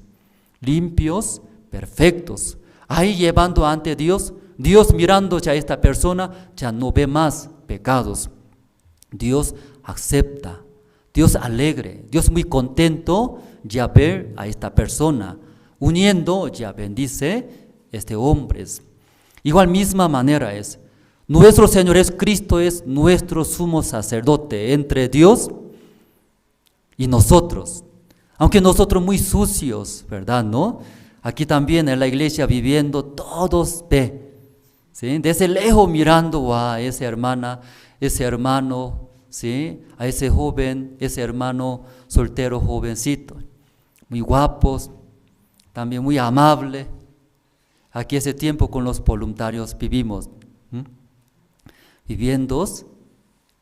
perfectos. Ahí llevando ante Dios, Dios mirando ya a esta persona, ya no ve más pecados. Dios acepta, Dios alegre, Dios muy contento ya ver a esta persona, uniendo ya bendice este hombre. Igual misma manera es, nuestro Señor es Cristo, es nuestro sumo sacerdote entre Dios y nosotros. Aunque nosotros muy sucios, ¿verdad, no? Aquí también en la iglesia viviendo, todos ve, ¿sí?, desde lejos mirando a esa hermana, ese hermano, ¿sí? A ese joven, ese hermano soltero jovencito, muy guapos, también muy amable. Aquí ese tiempo con los voluntarios vivimos, viviendo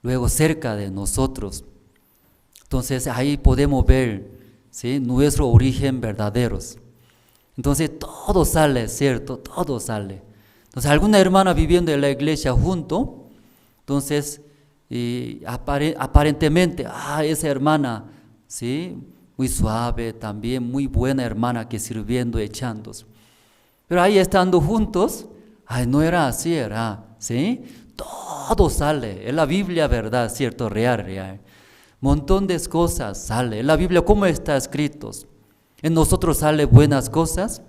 luego cerca de nosotros. Entonces ahí podemos ver, ¿sí? Nuestro origen verdaderos. Entonces todo sale, ¿cierto? Todo sale. Entonces alguna hermana viviendo en la iglesia junto, entonces aparentemente, esa hermana, ¿sí? Muy suave también, muy buena hermana que sirviendo, echando. Pero ahí estando juntos, no era así, era, ¿sí? Todo sale, en la Biblia, ¿verdad? ¿Cierto? Real. Montón de cosas sale. En la Biblia, ¿cómo está escrito? En nosotros sale buenas cosas.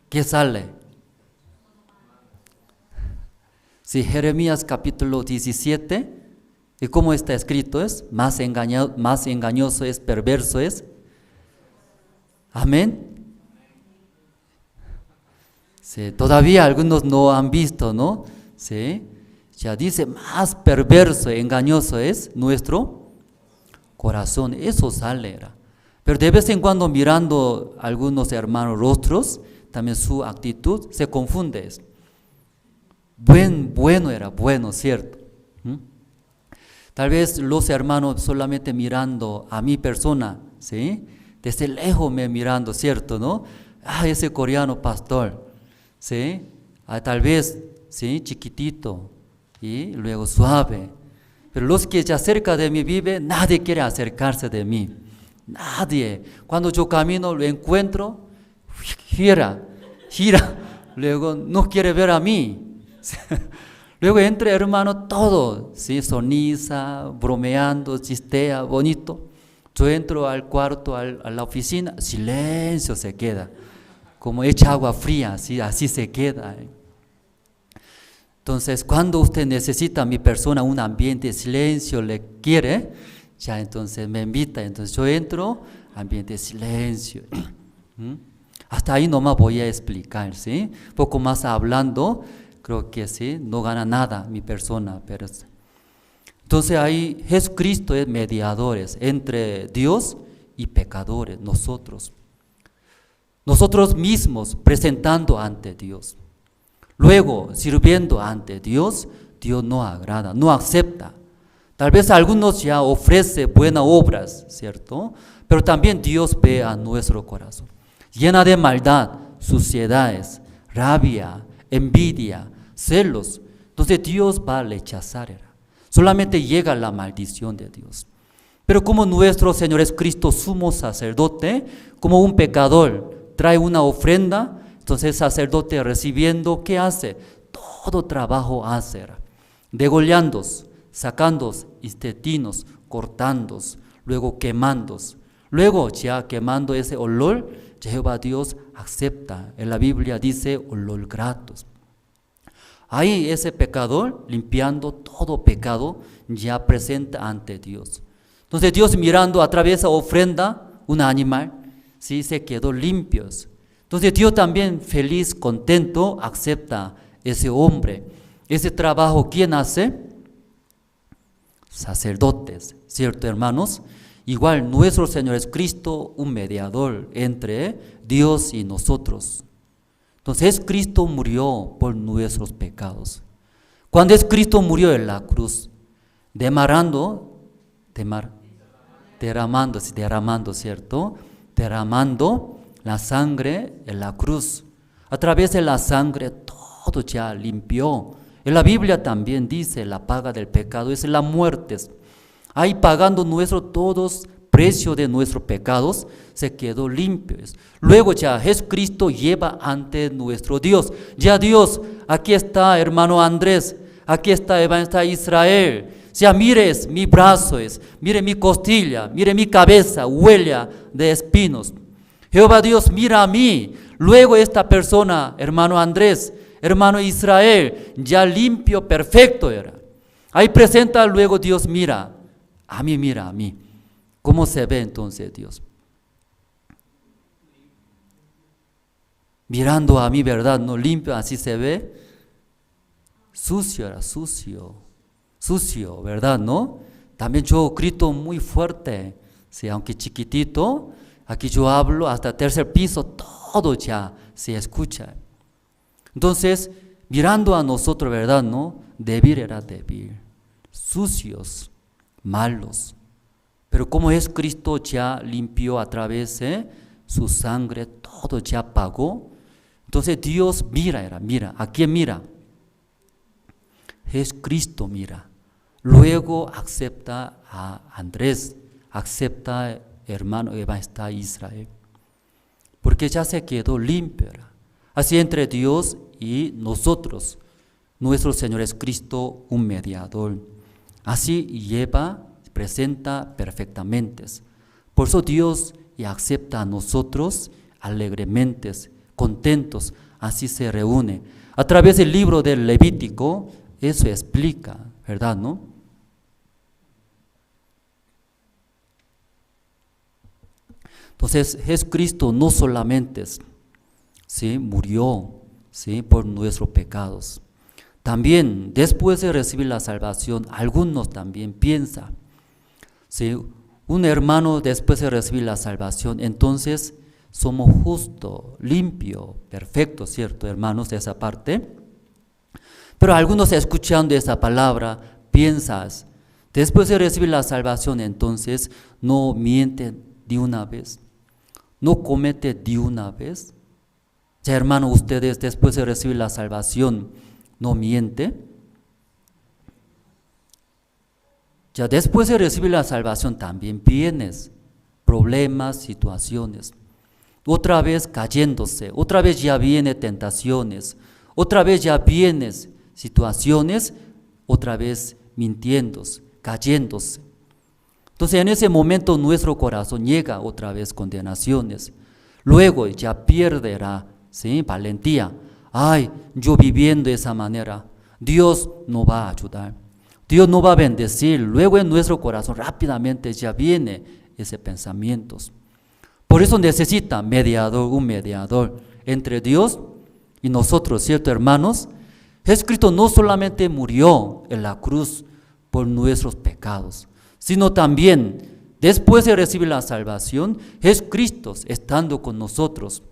¿Qué sale? Si Jeremías capítulo 17, ¿y cómo está escrito? Es más engañoso es, perverso es. Amén. Sí, todavía algunos no han visto, ¿no? Sí, ya dice, más perverso, engañoso es nuestro corazón. Eso sale. Pero de vez en cuando mirando algunos hermanos rostros, también su actitud se confunde. Bueno era, bueno, ¿cierto? Tal vez los hermanos solamente mirando a mi persona, ¿sí? Desde lejos me mirando, ¿cierto? ¿No? Ese coreano pastor, ¿sí? Tal vez, ¿sí? Chiquitito y luego suave. Pero los que ya cerca de mí viven, nadie quiere acercarse de mí. Nadie. Cuando yo camino, lo encuentro, gira. Luego no quiere ver a mí. Luego entre hermanos todo, ¿sí? Soniza, bromeando, chistea, bonito. Yo entro al cuarto, a la oficina, silencio se queda, como echa agua fría, así se queda. Entonces, cuando usted necesita a mi persona un ambiente de silencio, le quiere, ya entonces me invita, entonces yo entro, ambiente de silencio. Hasta ahí nomás voy a explicar, ¿sí? Poco más hablando, creo que sí, no gana nada mi persona. Pero entonces ahí Jesucristo es mediador entre Dios y pecadores, nosotros mismos presentando ante Dios. Luego sirviendo ante Dios, Dios no agrada, no acepta. Tal vez algunos ya ofrecen buenas obras, ¿cierto? Pero también Dios ve a nuestro corazón, llena de maldad, suciedades, rabia, envidia, celos. Entonces Dios va a rechazar. Solamente llega la maldición de Dios. Pero como nuestro Señor es Cristo sumo sacerdote, como un pecador trae una ofrenda, entonces el sacerdote recibiendo, ¿qué hace? Todo trabajo hace, degollando, sacando intestinos, cortando, luego quemando. Luego ya quemando ese olor, Jehová Dios acepta. En la Biblia dice olor grato. Ahí ese pecador, limpiando todo pecado, ya presenta ante Dios. Entonces Dios mirando a través de esa ofrenda, un animal, sí, se quedó limpio. Entonces Dios también feliz, contento, acepta ese hombre. Ese trabajo, ¿quién hace? Sacerdotes, ¿cierto, hermanos? Igual nuestro Señor es Cristo, un mediador entre Dios y nosotros. Entonces Cristo murió por nuestros pecados. Cuando es Cristo murió en la cruz, derramando, ¿cierto? Derramando la sangre en la cruz. A través de la sangre todo ya limpió. En la Biblia también dice, la paga del pecado es la muerte. Ahí pagando todos precio de nuestros pecados, se quedó limpio. Luego ya Jesucristo lleva ante nuestro Dios. Ya Dios, aquí está hermano Andrés, aquí está Israel. Ya mires mi brazo, mire mi costilla, mire mi cabeza, huella de espinos. Jehová Dios mira a mí. Luego esta persona, hermano Andrés, hermano Israel, ya limpio, perfecto era. Ahí presenta luego Dios mira a mí. ¿Cómo se ve entonces Dios? Mirando a mí, ¿verdad? No limpio, así se ve. sucio era sucio, ¿verdad, no? También yo grito muy fuerte, sí, aunque chiquitito, aquí yo hablo hasta el tercer piso, todo ya se escucha. Entonces, mirando a nosotros, ¿verdad, no? Débil era débil, sucios, malos. Pero como es Cristo ya limpió a través de su sangre, todo ya pagó. Entonces Dios mira, ¿a quién mira? Es Cristo mira. Luego acepta a Andrés, acepta a hermano evangelista Israel. Porque ya se quedó limpio. Así entre Dios y nosotros, nuestro Señor es Cristo un mediador. Así lleva, presenta perfectamente. Por eso Dios acepta a nosotros alegremente, contentos, así se reúne. A través del libro del Levítico, eso explica, ¿verdad, no? Entonces, Jesucristo no solamente, ¿sí?, murió, ¿sí?, por nuestros pecados. También, después de recibir la salvación, algunos también piensan, ¿sí?, un hermano después de recibir la salvación, entonces somos justos, limpios, perfectos, ¿cierto, hermanos, de esa parte? Pero algunos escuchando esa palabra, piensas, después de recibir la salvación, entonces no mienten de una vez, no comete de una vez. Ya, hermano, ustedes después de recibir la salvación, no mienten. Ya después de recibir la salvación también vienes problemas, situaciones, otra vez cayéndose, otra vez ya viene tentaciones, otra vez ya vienes situaciones, otra vez mintiéndose, cayéndose. Entonces en ese momento nuestro corazón llega otra vez condenaciones, luego ya perderá, ¿sí?, valentía. Ay, yo viviendo de esa manera, Dios no va a ayudar. Dios no va a bendecir. Luego en nuestro corazón rápidamente ya viene ese pensamiento. Por eso necesita mediador, un mediador entre Dios y nosotros, ¿cierto, hermanos? Jesucristo no solamente murió en la cruz por nuestros pecados, sino también después de recibir la salvación, Jesucristo estando con nosotros,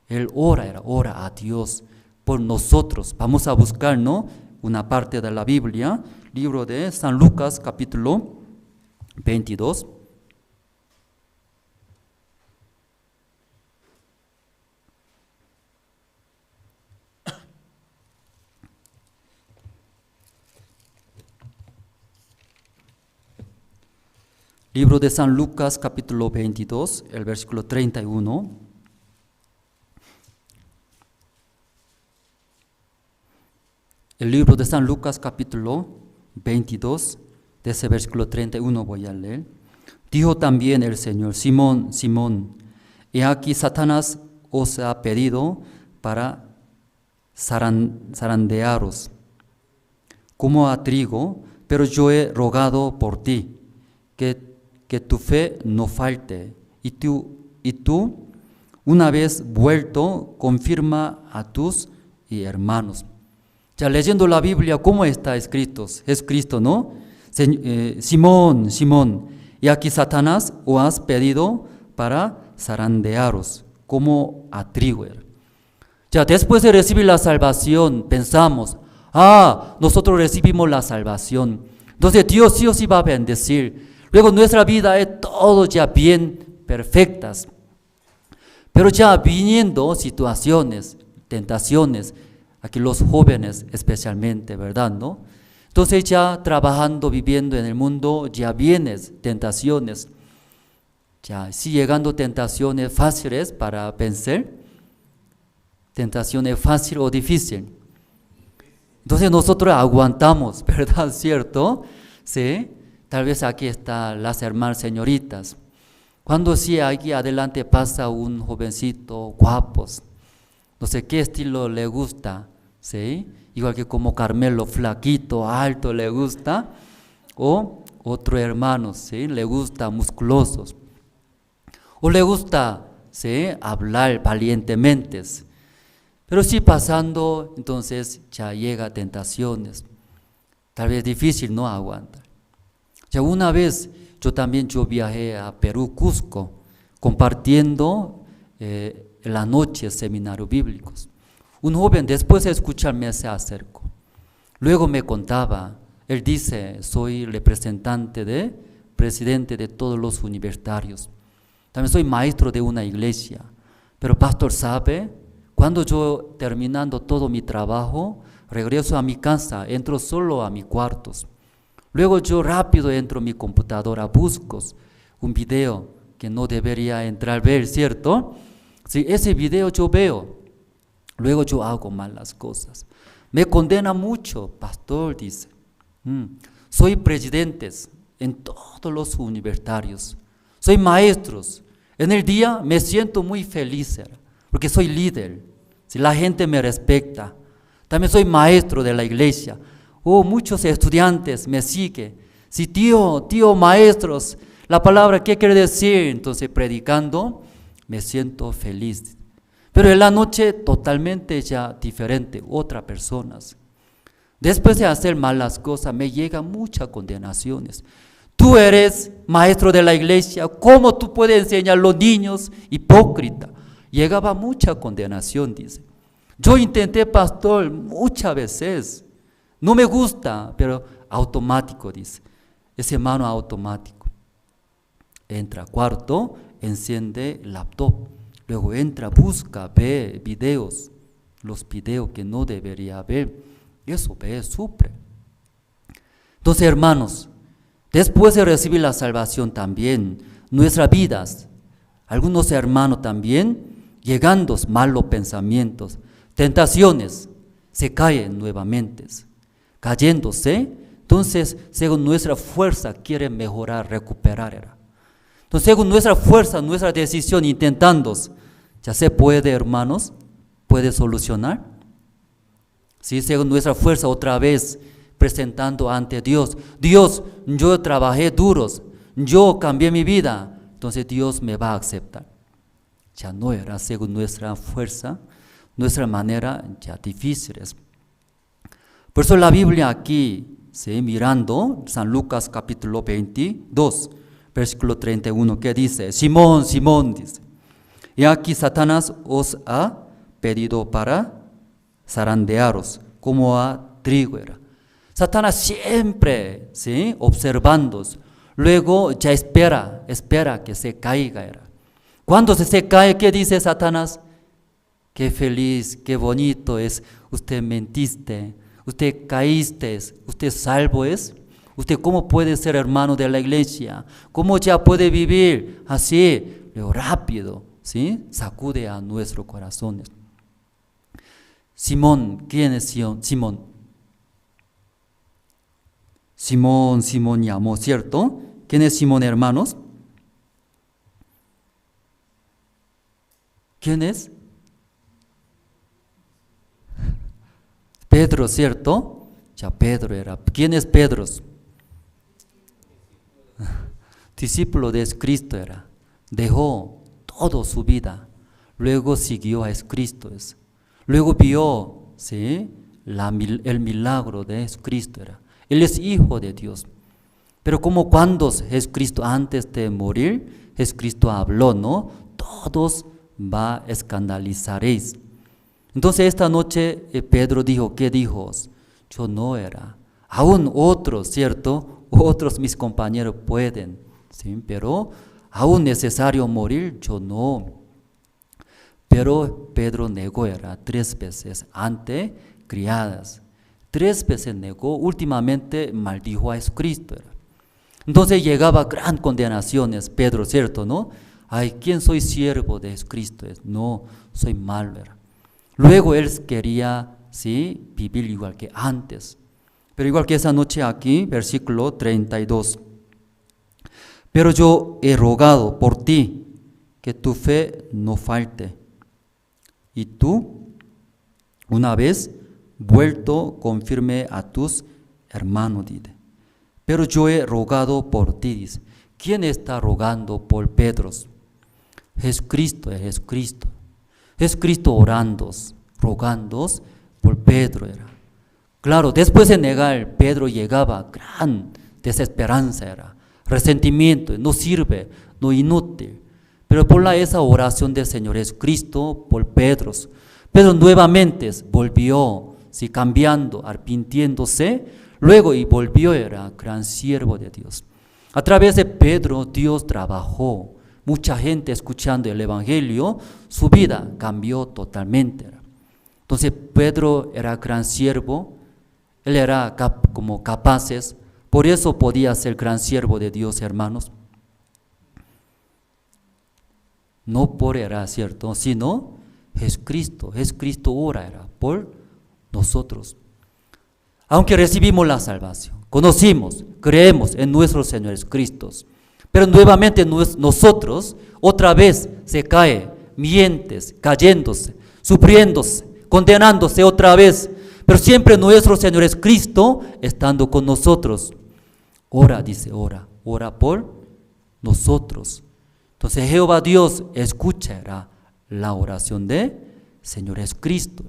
Él ora a Dios por nosotros. Vamos a buscar, ¿no?, una parte de la Biblia, libro de San Lucas, capítulo 22. Libro de San Lucas, capítulo 22, el versículo 31. El libro de San Lucas, capítulo 22, de ese versículo 31 voy a leer. Dijo también el Señor: Simón, Simón, he aquí Satanás os ha pedido para zarandearos como a trigo, pero yo he rogado por ti, que tu fe no falte, y tú, una vez vuelto, confirma a tus hermanos. Ya leyendo la Biblia, ¿cómo está escrito? Es Cristo, ¿no? Simón, Simón, y aquí Satanás os has pedido para zarandearos como a trigo. Ya después de recibir la salvación, pensamos, nosotros recibimos la salvación, entonces Dios sí o sí va a bendecir. Luego nuestra vida es todo ya bien perfectas. Pero ya viniendo situaciones, tentaciones, aquí los jóvenes especialmente, ¿verdad, no? Entonces ya trabajando, viviendo en el mundo, ya vienen tentaciones. Ya sí llegando tentaciones fáciles para vencer, tentaciones fácil o difícil. Entonces nosotros aguantamos, ¿verdad? ¿Cierto? Sí. Tal vez aquí están las hermanas señoritas. Cuando sí aquí adelante pasa un jovencito guapo, no sé qué estilo le gusta, ¿sí? Igual que como Carmelo, flaquito, alto le gusta, o otro hermano, ¿sí?, le gusta musculosos, o le gusta, ¿sí?, hablar valientemente. Pero sí pasando, entonces ya llega tentaciones. Tal vez difícil no aguantar. Ya una vez yo viajé a Perú, Cusco, compartiendo en la noche seminarios bíblicos. Un joven después de escucharme se acercó. Luego me contaba, él dice, soy presidente de todos los universitarios. También soy maestro de una iglesia. Pero pastor, ¿sabe? Cuando yo terminando todo mi trabajo, regreso a mi casa, entro solo a mis cuartos. Luego yo rápido entro a mi computadora, busco un video que no debería entrar a ver, ¿cierto? Si ese video yo veo, luego yo hago malas cosas. Me condena mucho, pastor, dice. Soy presidente en todos los universitarios. Soy maestro. En el día me siento muy feliz, porque soy líder. Si la gente me respeta. También soy maestro de la iglesia. Muchos estudiantes me siguen. Si tío, maestros, la palabra, ¿qué quiere decir? Entonces, predicando, me siento feliz. Pero en la noche, totalmente ya diferente, otras personas. Después de hacer malas cosas, me llegan muchas condenaciones. Tú eres maestro de la iglesia, ¿cómo tú puedes enseñar a los niños? Hipócrita. Llegaba mucha condenación, dice. Yo intenté, pastor, muchas veces. No me gusta, pero automático, dice. Ese mano automático. Entra al cuarto, enciende el laptop. Luego entra, busca, ve videos. Los videos que no debería ver. Eso ve, sufre. Entonces, hermanos, después de recibir la salvación también, nuestras vidas, algunos hermanos también, llegando malos pensamientos, tentaciones, se caen nuevamente, cayéndose. Entonces, según nuestra fuerza, quiere mejorar, recuperar. Entonces, según nuestra fuerza, nuestra decisión, intentando, ya se puede, hermanos, puede solucionar. Sí, según nuestra fuerza, otra vez, presentando ante Dios. Dios, yo trabajé duros, yo cambié mi vida, entonces Dios me va a aceptar. Ya no era según nuestra fuerza, nuestra manera, ya difíciles. Por eso la Biblia aquí, ¿sí? Mirando San Lucas capítulo 22, versículo 31, que dice, Simón, Simón, dice, y aquí Satanás os ha pedido para zarandearos, como a trigo era. Satanás siempre, ¿sí? Observando, luego ya espera que se caiga. Cuando se cae, ¿qué dice Satanás? Qué feliz, qué bonito es, usted mentiste, usted caíste, usted salvo es. Usted cómo puede ser hermano de la iglesia, cómo ya puede vivir así, luego rápido, ¿sí? Sacude a nuestros corazones. Simón, ¿quién es Simón? Simón llamó, ¿cierto? ¿Quién es Simón, hermanos? ¿Quién es? Pedro, ¿cierto? Ya Pedro era. ¿Quién es Pedro? Discípulo de Cristo era. Dejó toda su vida. Luego siguió a Cristo. Luego vio, ¿sí? El milagro de Cristo era. Él es hijo de Dios. Pero como cuando Jesucristo antes de morir, Jesucristo habló, ¿no? Todos va a escandalizaréis. Entonces esta noche Pedro dijo, ¿qué dijo? Yo no era. Aún otros, ¿cierto? Otros mis compañeros pueden, ¿sí? Pero aún necesario morir, yo no. Pero Pedro negó, era 3 veces ante criadas. 3 veces negó, últimamente maldijo a Jesucristo. Entonces llegaba gran condenaciones, Pedro, ¿cierto? ¿No? Ay, ¿quién soy siervo de Jesucristo? No, soy malo. Luego él quería, ¿sí? Vivir igual que antes. Pero igual que esa noche aquí, versículo 32. Pero yo he rogado por ti que tu fe no falte. Y tú, una vez vuelto, confirme a tus hermanos, dice. Pero yo he rogado por ti, dice. ¿Quién está rogando por Pedro? Jesucristo es Jesucristo. Jesucristo orando, rogando por Pedro era. Claro, después de negar, Pedro llegaba a gran desesperanza, era resentimiento, no sirve, no inútil. Pero por esa oración del Señor Jesucristo, por Pedro nuevamente volvió, sí, cambiando, arrepintiéndose, luego y volvió, era gran siervo de Dios. A través de Pedro, Dios trabajó. Mucha gente escuchando el Evangelio, su vida cambió totalmente. Entonces Pedro era gran siervo, él era como capaces, por eso podía ser gran siervo de Dios, hermanos. No por era cierto, sino Jesucristo ora era por nosotros. Aunque recibimos la salvación, conocimos, creemos en nuestro Señor Jesucristo, pero nuevamente nosotros otra vez se cae, mientes, cayéndose, sufriéndose, condenándose otra vez, pero siempre nuestro Señor Jesucristo estando con nosotros. Ora, dice, ora por nosotros. Entonces Jehová Dios escuchará la oración de Señor Jesucristo.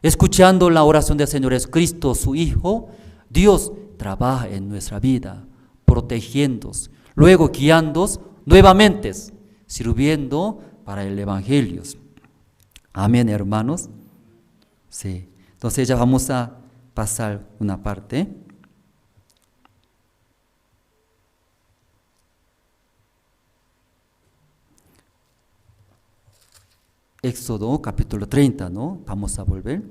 Escuchando la oración del Señor Jesucristo, su Hijo, Dios trabaja en nuestra vida, protegiéndonos, luego guiándonos, nuevamente sirviendo para el Evangelio. Amén, hermanos. Sí. Entonces ya vamos a pasar una parte. Éxodo capítulo 30, ¿no? Vamos a volver.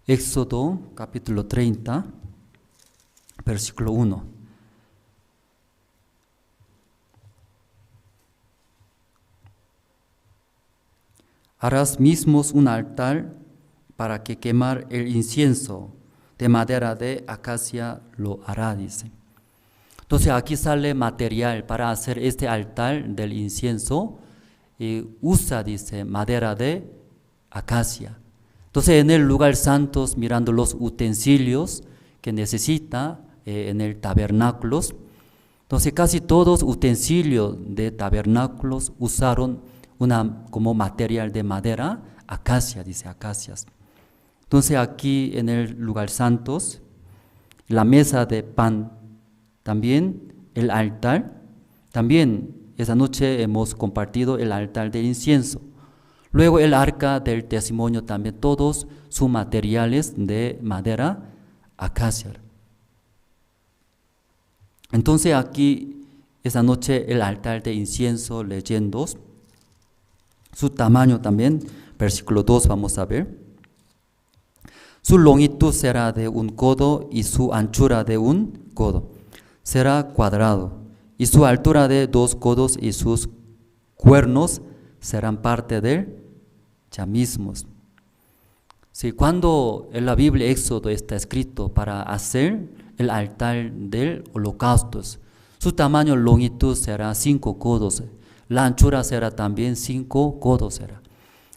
Éxodo capítulo 30, versículo 1. Harás mismos un altar para que quemar el incienso, de madera de acacia lo hará, dice. Entonces aquí sale material para hacer este altar del incienso, y usa, dice, madera de acacia. Entonces en el lugar santo, mirando los utensilios que necesita en el tabernáculo, entonces casi todos utensilios de tabernáculos usaron como material de madera, acacia, dice, acacias. Entonces aquí en el lugar santo, la mesa de pan, también el altar, también esa noche hemos compartido el altar del incienso. Luego el arca del testimonio también, todos sus materiales de madera, acacia. Entonces aquí, esa noche, el altar de incienso, leyendo, su tamaño también, versículo 2 vamos a ver. Su longitud será de 1 codo y su anchura de 1 codo. Será cuadrado y su altura de 2 codos y sus cuernos serán parte del ya mismos. Sí, cuando en la Biblia Éxodo está escrito para hacer el altar del holocausto, su tamaño, longitud será 5 codos, la anchura será también 5 codos será.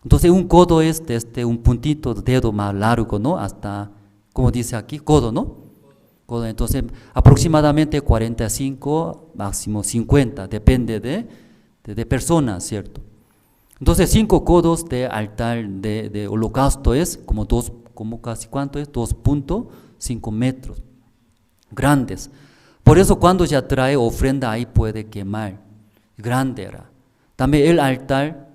Entonces 1 codo es desde un puntito de dedo más largo, ¿no? Hasta, como dice aquí, codo, ¿no? Codo. Entonces aproximadamente 45, máximo 50, depende de personas, ¿cierto? Entonces 5 codos de altar de holocausto es como casi ¿cuánto es? 2.5 metros, grandes. Por eso cuando ya trae ofrenda ahí puede quemar, grande era. También el arca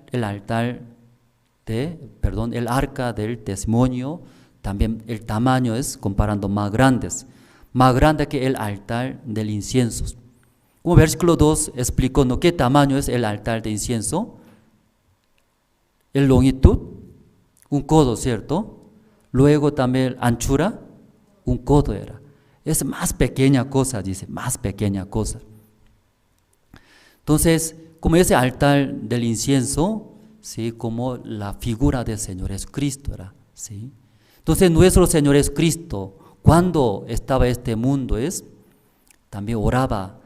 del testimonio, también el tamaño es comparando más grande que el altar del incienso. Como versículo 2 explicó, ¿no? ¿Qué tamaño es el altar de incienso? El longitud, 1 codo, ¿cierto? Luego también anchura, 1 codo era. Es más pequeña cosa, dice, más pequeña cosa. Entonces, como ese altar del incienso, ¿sí? Como la figura del Señor Jesucristo era, ¿sí? Entonces, nuestro Señor Jesucristo, cuando estaba en este mundo, también oraba.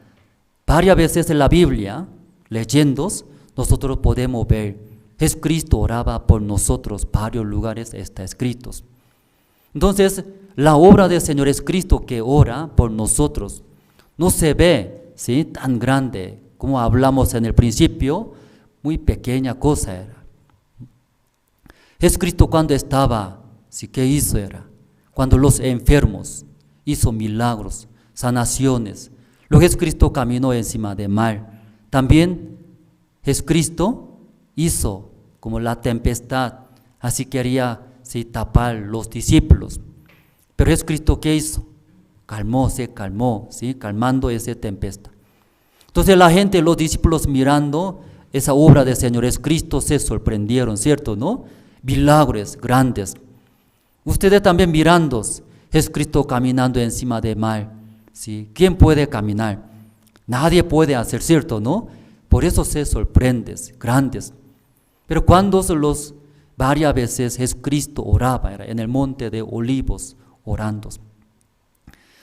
Varias veces en la Biblia, leyendo, nosotros podemos ver Jesucristo oraba por nosotros, varios lugares está escritos. Entonces, la obra del Señor Jesucristo que ora por nosotros no se ve, ¿sí?, tan grande como hablamos en el principio, muy pequeña cosa era. Jesucristo cuando estaba, ¿sí?, ¿qué hizo era? Cuando los enfermos hizo milagros, sanaciones. Luego Jesucristo caminó encima del mar. También Jesucristo hizo como la tempestad, así quería, ¿sí?, tapar los discípulos. Pero Jesucristo, ¿qué hizo? Se calmó, ¿sí?, calmando esa tempestad. Entonces la gente, los discípulos mirando esa obra del Señor Jesucristo se sorprendieron, ¿cierto, no? Milagros grandes. Ustedes también mirando Jesucristo caminando encima del mar, ¿sí? ¿Quién puede caminar? Nadie puede hacer, ¿cierto, no? Por eso se sorprenden, grandes. Pero cuando varias veces Jesucristo oraba, era en el monte de Olivos, orando.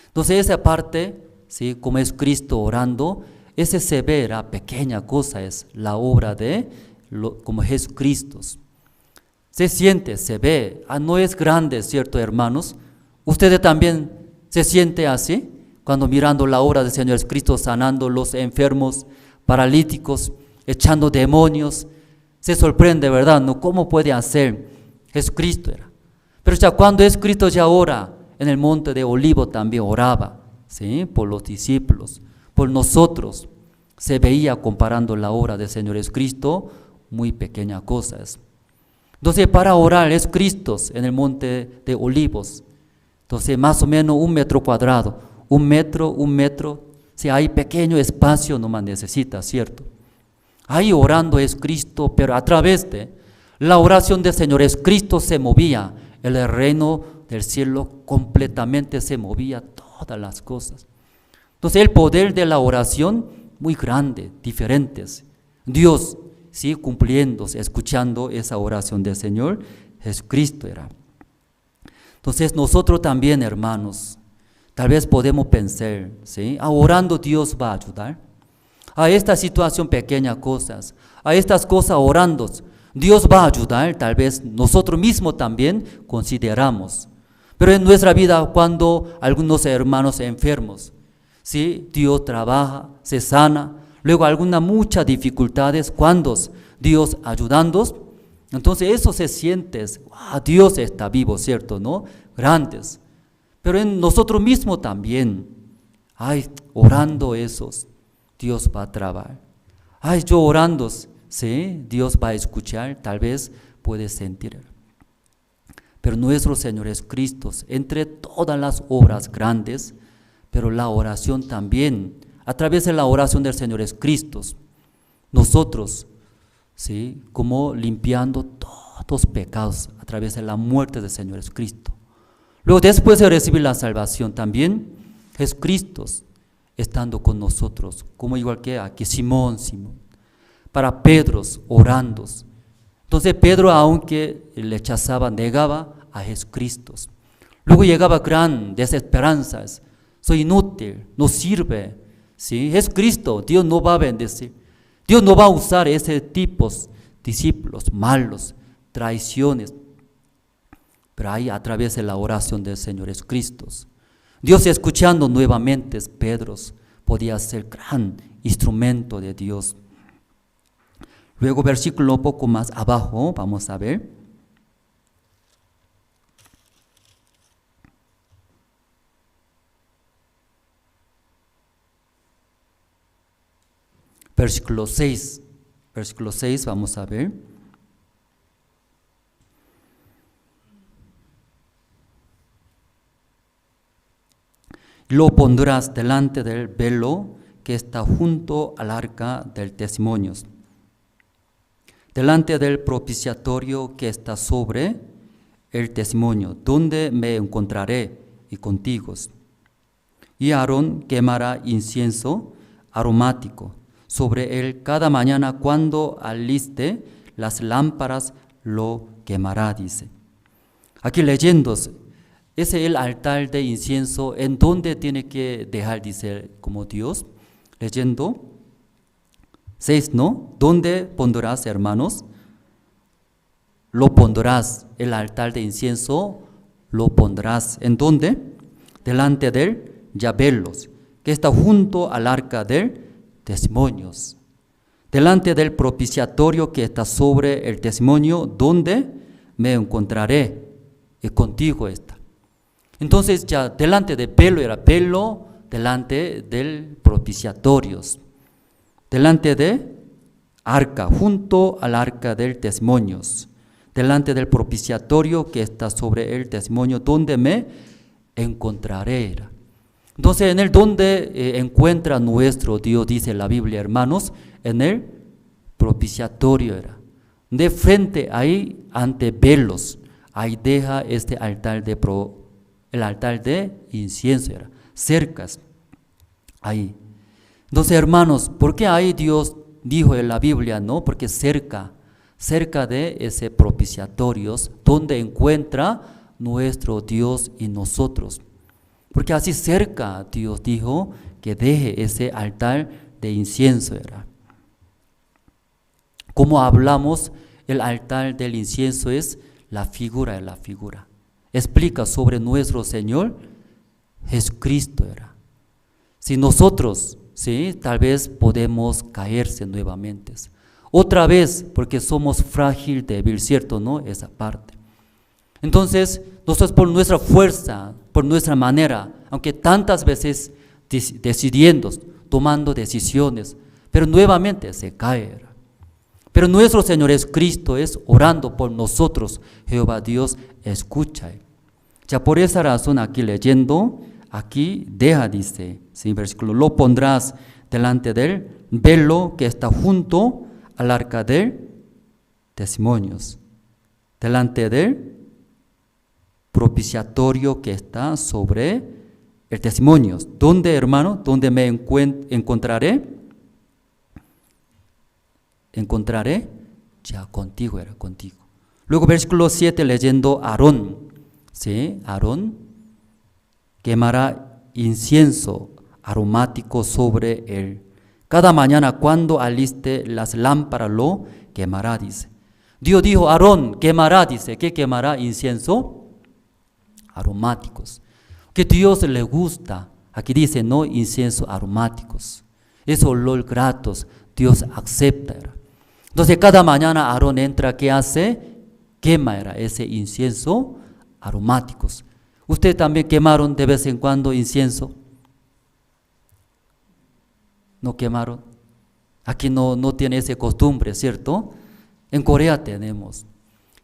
Entonces esa parte, ¿sí?, como es Cristo orando, ese se ve, era pequeña cosa, es la obra de como Jesucristo. Se siente, se ve, no es grande, ¿cierto, hermanos? Ustedes también se siente así, cuando mirando la obra del Señor Jesucristo, sanando los enfermos, paralíticos, echando demonios, se sorprende, ¿verdad? ¿No? ¿Cómo puede hacer? Jesucristo era. Pero ya cuando Jesucristo ya ora, en el monte de Olivo también oraba, ¿sí?, por los discípulos, por nosotros. Se veía comparando la obra del Señor Jesucristo, muy pequeña cosa es. Entonces para orar es Cristo en el monte de Olivos. Entonces más o menos 1 metro cuadrado, 1 metro, si hay pequeño espacio nomás necesita, ¿cierto? Ahí orando es Cristo, pero a través de la oración del Señor es Cristo se movía, el reino del cielo completamente se movía, todas las cosas. Entonces el poder de la oración muy grande, diferentes. Dios, sí, cumpliendo, escuchando esa oración del Señor Jesucristo era. Entonces nosotros también, hermanos, tal vez podemos pensar, ¿sí?, orando Dios va a ayudar. A esta situación pequeña cosas, a estas cosas orando, Dios va a ayudar, tal vez nosotros mismos también consideramos. Pero en nuestra vida cuando algunos hermanos enfermos, ¿sí?, Dios trabaja, se sana, luego muchas dificultades, cuando Dios ayudando, entonces eso se siente, Dios está vivo, ¿cierto, no? Grandes. Pero en nosotros mismos también, orando esos, Dios va a trabajar. Yo orando, ¿sí?, Dios va a escuchar, tal vez puede sentir. Pero nuestro Señor es Cristo, entre todas las obras grandes, pero la oración también, a través de la oración del Señor es Cristo, nosotros, ¿sí?, como limpiando todos los pecados a través de la muerte del Señor Jesucristo. Luego después de recibir la salvación también, Jesucristo estando con nosotros, como igual que aquí Simón, para Pedro orando. Entonces Pedro, aunque le rechazaba, negaba a Jesucristo. Luego llegaba gran desesperanza, soy inútil, no sirve, ¿sí? Jesucristo, Dios no va a bendecir, Dios no va a usar ese tipo de discípulos malos, traiciones. Pero ahí a través de la oración del Señor Jesucristo, Dios escuchando nuevamente, Pedro podía ser gran instrumento de Dios. Luego versículo un poco más abajo, vamos a ver. Versículo 6, vamos a ver. Lo pondrás delante del velo que está junto al arca del testimonio, delante del propiciatorio que está sobre el testimonio, donde me encontraré y contigo. Y Aarón quemará incienso aromático sobre él cada mañana cuando aliste las lámparas lo quemará, dice. Aquí leyendo, ese es el altar de incienso en donde tiene que dejar, dice, como Dios. Leyendo 6, ¿no? ¿Dónde pondrás, hermanos? lo pondrás, el altar de incienso lo pondrás. ¿En dónde? Delante del llaveros, que está junto al arca del testimonios. Delante del propiciatorio que está sobre el testimonio, donde me encontraré, y contigo está. Entonces ya delante de velo era velo, delante del propiciatorio, delante de arca, junto al arca del testimonio, delante del propiciatorio que está sobre el testimonio, donde me encontraré. Entonces, en el donde encuentra nuestro Dios, dice la Biblia, hermanos, en el propiciatorio era. De frente ahí, ante velos, ahí deja este altar el altar de incienso era, cercas, ahí. Entonces, hermanos, ¿por qué ahí Dios dijo en la Biblia, no? Porque cerca de ese propiciatorio, donde encuentra nuestro Dios y nosotros. Porque así cerca Dios dijo que deje ese altar de incienso era. Como hablamos, el altar del incienso es la figura de la figura. Explica sobre nuestro Señor Jesucristo era. Si nosotros, ¿sí?, tal vez podemos caerse nuevamente. Otra vez, porque somos frágil, débil, ¿cierto? ¿No? Esa parte. Entonces, nosotros por nuestra fuerza, por nuestra manera, aunque tantas veces decidiendo, tomando decisiones, pero nuevamente se cae. Pero nuestro Señor Jesucristo es orando por nosotros. Jehová Dios escucha. Ya por esa razón aquí leyendo, aquí deja, dice, ¿sí?, versículo, lo pondrás delante del velo que está junto al arca de testimonios, delante del propiciatorio que está sobre el testimonio. ¿Dónde, hermano? ¿Dónde me encontraré? Encontraré ya contigo, era contigo. Luego versículo 7 leyendo Aarón, ¿sí? Aarón quemará incienso aromático sobre él. Cada mañana cuando aliste las lámparas lo quemará, dice. Dios dijo, Aarón quemará, dice. ¿Qué quemará? Incienso aromáticos. Que Dios le gusta. Aquí dice, no, incienso aromáticos. Es olor gratos. Dios acepta. Entonces cada mañana Aarón entra, ¿qué hace? Quema ese incienso aromáticos. ¿Ustedes también quemaron de vez en cuando incienso? ¿No quemaron? Aquí no tiene esa costumbre, ¿cierto? En Corea tenemos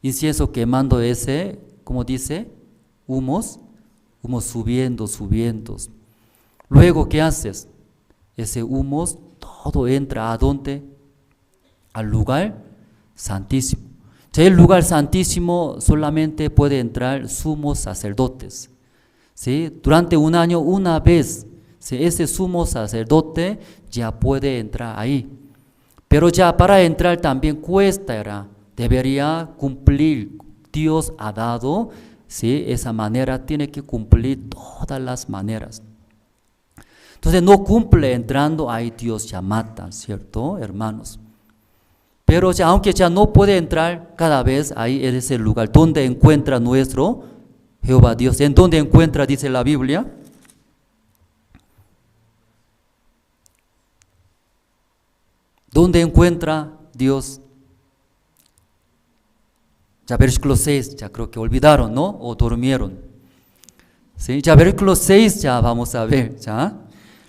incienso quemando ese, ¿cómo dice? Humos subiendo. Luego, ¿qué haces? Ese humo todo entra ¿a dónde? Al lugar santísimo. El lugar santísimo solamente puede entrar sumos sacerdotes, ¿sí? Durante un año, una vez, ¿sí?, ese sumo sacerdote ya puede entrar ahí. Pero ya para entrar también cuesta, debería cumplir. Dios ha dado, ¿sí?, esa manera, tiene que cumplir todas las maneras. Entonces no cumple entrando, ahí Dios ya mata, ¿cierto, hermanos? Pero ya, aunque ya no puede entrar cada vez ahí en ese lugar, ¿dónde encuentra nuestro Jehová Dios? ¿En dónde encuentra, dice la Biblia? ¿Dónde encuentra Dios? Ya versículo 6, ya creo que olvidaron, ¿no? O durmieron. ¿Sí? Ya versículo 6 ya vamos a ver, ¿ya?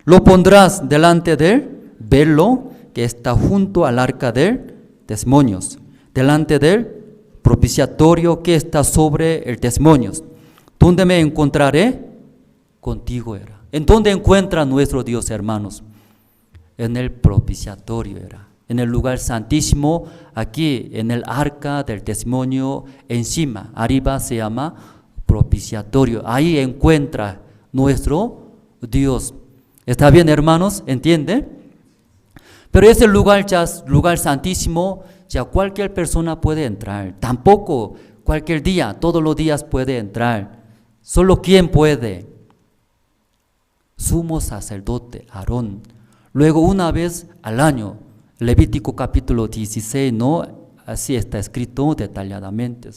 Lo pondrás delante del velo que está junto al arca del testimonios, delante del propiciatorio que está sobre el testimonios. ¿Dónde me encontraré? Contigo era. ¿En dónde encuentra nuestro Dios, hermanos? En el propiciatorio era. En el lugar santísimo, aquí en el arca del testimonio, encima, arriba se llama propiciatorio. Ahí encuentra nuestro Dios. ¿Está bien, hermanos? ¿Entiende? Pero ese lugar santísimo, ya cualquier persona puede entrar. Tampoco cualquier día, todos los días puede entrar. Solo ¿quién puede? Sumo sacerdote, Aarón. Luego una vez al año, Levítico capítulo 16, ¿no? así está escrito detalladamente.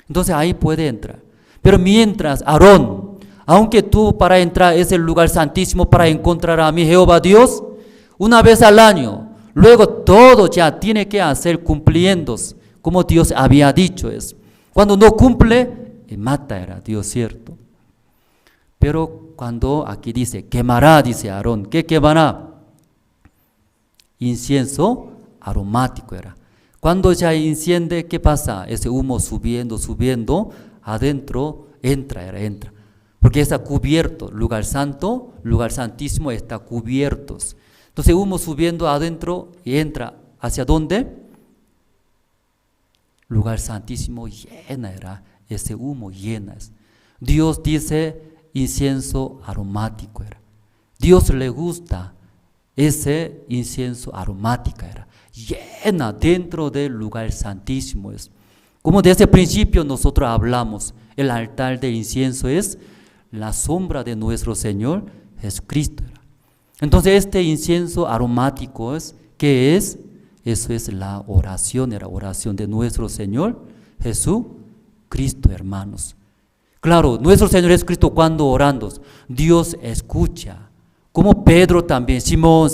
Entonces ahí puede entrar. Pero mientras Aarón, aunque tú para entrar es el lugar santísimo para encontrar a mi Jehová Dios, una vez al año, luego todo ya tiene que hacer cumpliendo, como Dios había dicho es. Cuando no cumple, mata era Dios, ¿cierto? Pero cuando aquí dice, quemará, dice Aarón, ¿qué quemará? Incienso aromático era. Cuando ya enciende, ¿qué pasa? Ese humo subiendo, subiendo, adentro entra. Porque está cubierto, lugar santo, lugar santísimo está cubierto. Entonces humo subiendo adentro y entra, ¿hacia dónde? Lugar santísimo llena era, ese humo llena. Dios dice incienso aromático era. Dios le gusta ese incienso aromático era. Llena dentro del lugar santísimo es. Como desde el principio nosotros hablamos, el altar del incienso es la sombra de nuestro Señor Jesucristo. Entonces este incienso aromático es, ¿qué es? Eso es la oración, era oración de nuestro Señor Jesucristo, hermanos. Claro, nuestro Señor Jesucristo cuando orando, Dios escucha. Como Pedro también, Simón,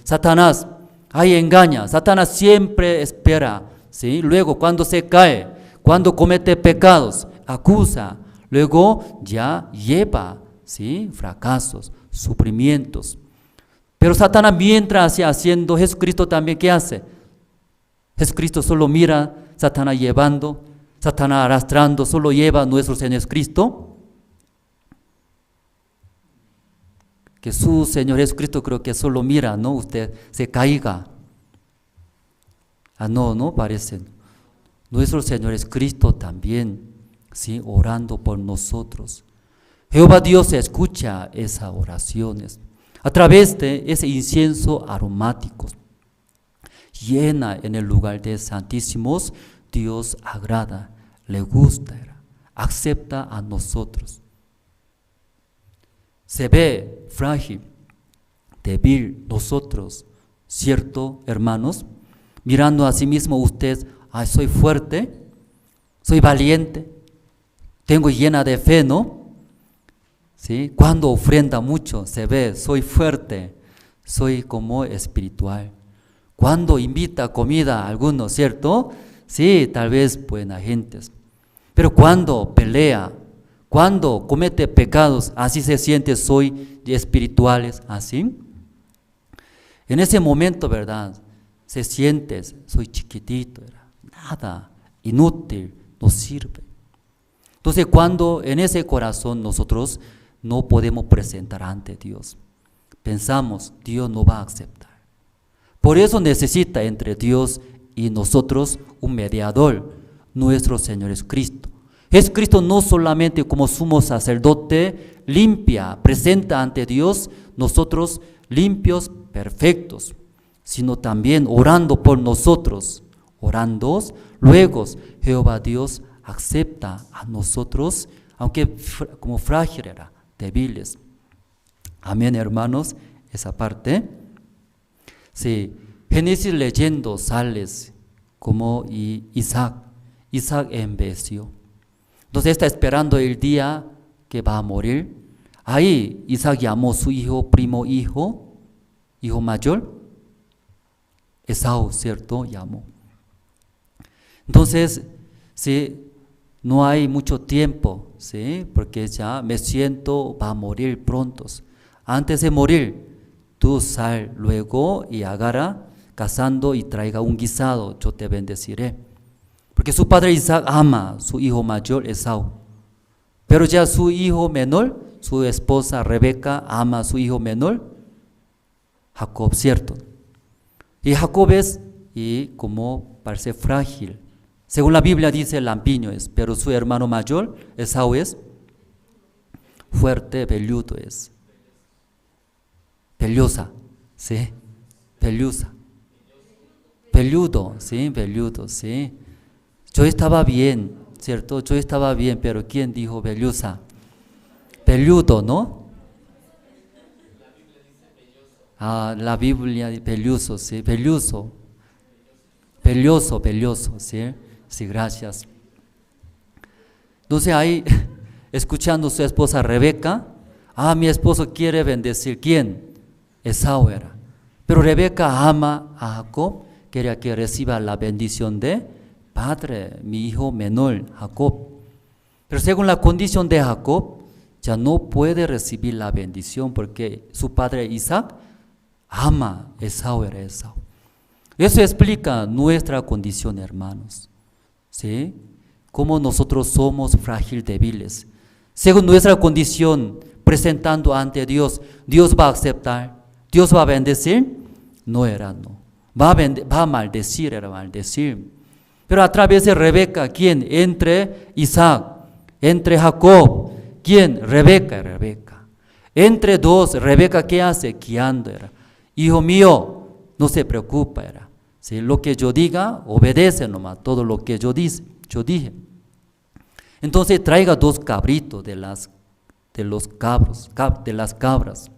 Satanás, ahí engaña, Satanás siempre espera, ¿sí? Luego cuando se cae, cuando comete pecados, acusa, luego ya lleva, ¿sí? Fracasos, sufrimientos. Pero Satanás mientras hace haciendo, Jesucristo también, ¿qué hace? Jesucristo solo mira, Satanás llevando, Satanás arrastrando, solo lleva a nuestro Señor Jesucristo. Que su Señor Jesucristo creo que solo mira, ¿no? Usted se caiga. No parece. Nuestro Señor Jesucristo también, ¿sí? Orando por nosotros. Jehová Dios escucha esas oraciones. A través de ese incienso aromático, llena en el lugar de santísimos, Dios agrada, le gusta, acepta a nosotros. Se ve frágil, débil nosotros, ¿cierto, hermanos? Mirando a sí mismo usted, soy fuerte, soy valiente, tengo llena de fe, ¿no? ¿Sí? Cuando ofrenda mucho, se ve, soy fuerte, soy como espiritual. Cuando invita comida a algunos, ¿cierto? Sí, tal vez buena gente. Pero cuando pelea, cuando comete pecados, así se siente, soy espirituales, así. En ese momento, ¿verdad? Se siente, soy chiquitito, nada, inútil, no sirve. Entonces, cuando en ese corazón nosotros no podemos presentar ante Dios, pensamos, Dios no va a aceptar. Por eso necesita entre Dios y nosotros un mediador, nuestro Señor Jesucristo. Jesucristo no solamente como sumo sacerdote limpia, presenta ante Dios nosotros limpios, perfectos, sino también orando por nosotros, orando, luego Jehová Dios acepta a nosotros, aunque como frágil era, débiles. Amén, hermanos, esa parte. Sí, Génesis leyendo sales como Isaac envejeció. Entonces está esperando el día que va a morir. Ahí Isaac llamó a su hijo, primo hijo mayor, Esaú, ¿cierto? Llamó. Entonces, sí, no hay mucho tiempo, ¿sí? Porque ya me siento, va a morir pronto. Antes de morir, tú sal luego y agarra, cazando y traiga un guisado, yo te bendeciré. Porque su padre Isaac ama a su hijo mayor, Esaú. Pero ya su hijo menor, su esposa Rebeca, ama a su hijo menor, Jacob, ¿cierto? Y Jacob es, y como parece frágil, según la Biblia dice lampiño es, pero su hermano mayor, Esaú, es fuerte, velludo es. Pellosa, ¿sí? Pellusa. Velludo, ¿sí? Velludo, ¿sí? Yo estaba bien, ¿cierto? Yo estaba bien, pero ¿quién dijo vellusa? Velludo, ¿no? La Biblia dice velluso, ¿sí? Velluso. belloso, ¿sí? Sí, gracias. Entonces ahí, escuchando a su esposa Rebeca, mi esposo quiere bendecir. ¿Quién? Esaú era. Pero Rebeca ama a Jacob, quería que reciba la bendición de padre, mi hijo menor, Jacob. Pero según la condición de Jacob, ya no puede recibir la bendición porque su padre Isaac ama a Esaú, era Esaú. Eso explica nuestra condición, hermanos. ¿Sí? Cómo nosotros somos frágiles, débiles. Según nuestra condición, presentando ante Dios, Dios va a aceptar, Dios va a bendecir. No era no. Va a maldecir, era maldecir. Pero a través de Rebeca, ¿quién? Entre Isaac, entre Jacob, ¿quién? Rebeca. Entre dos, Rebeca, ¿qué hace? Guiando, era. Hijo mío, no se preocupa, era. ¿Sí? Lo que yo diga, obedece nomás, todo lo que yo dije. Entonces traiga 2 cabritos de las cabras.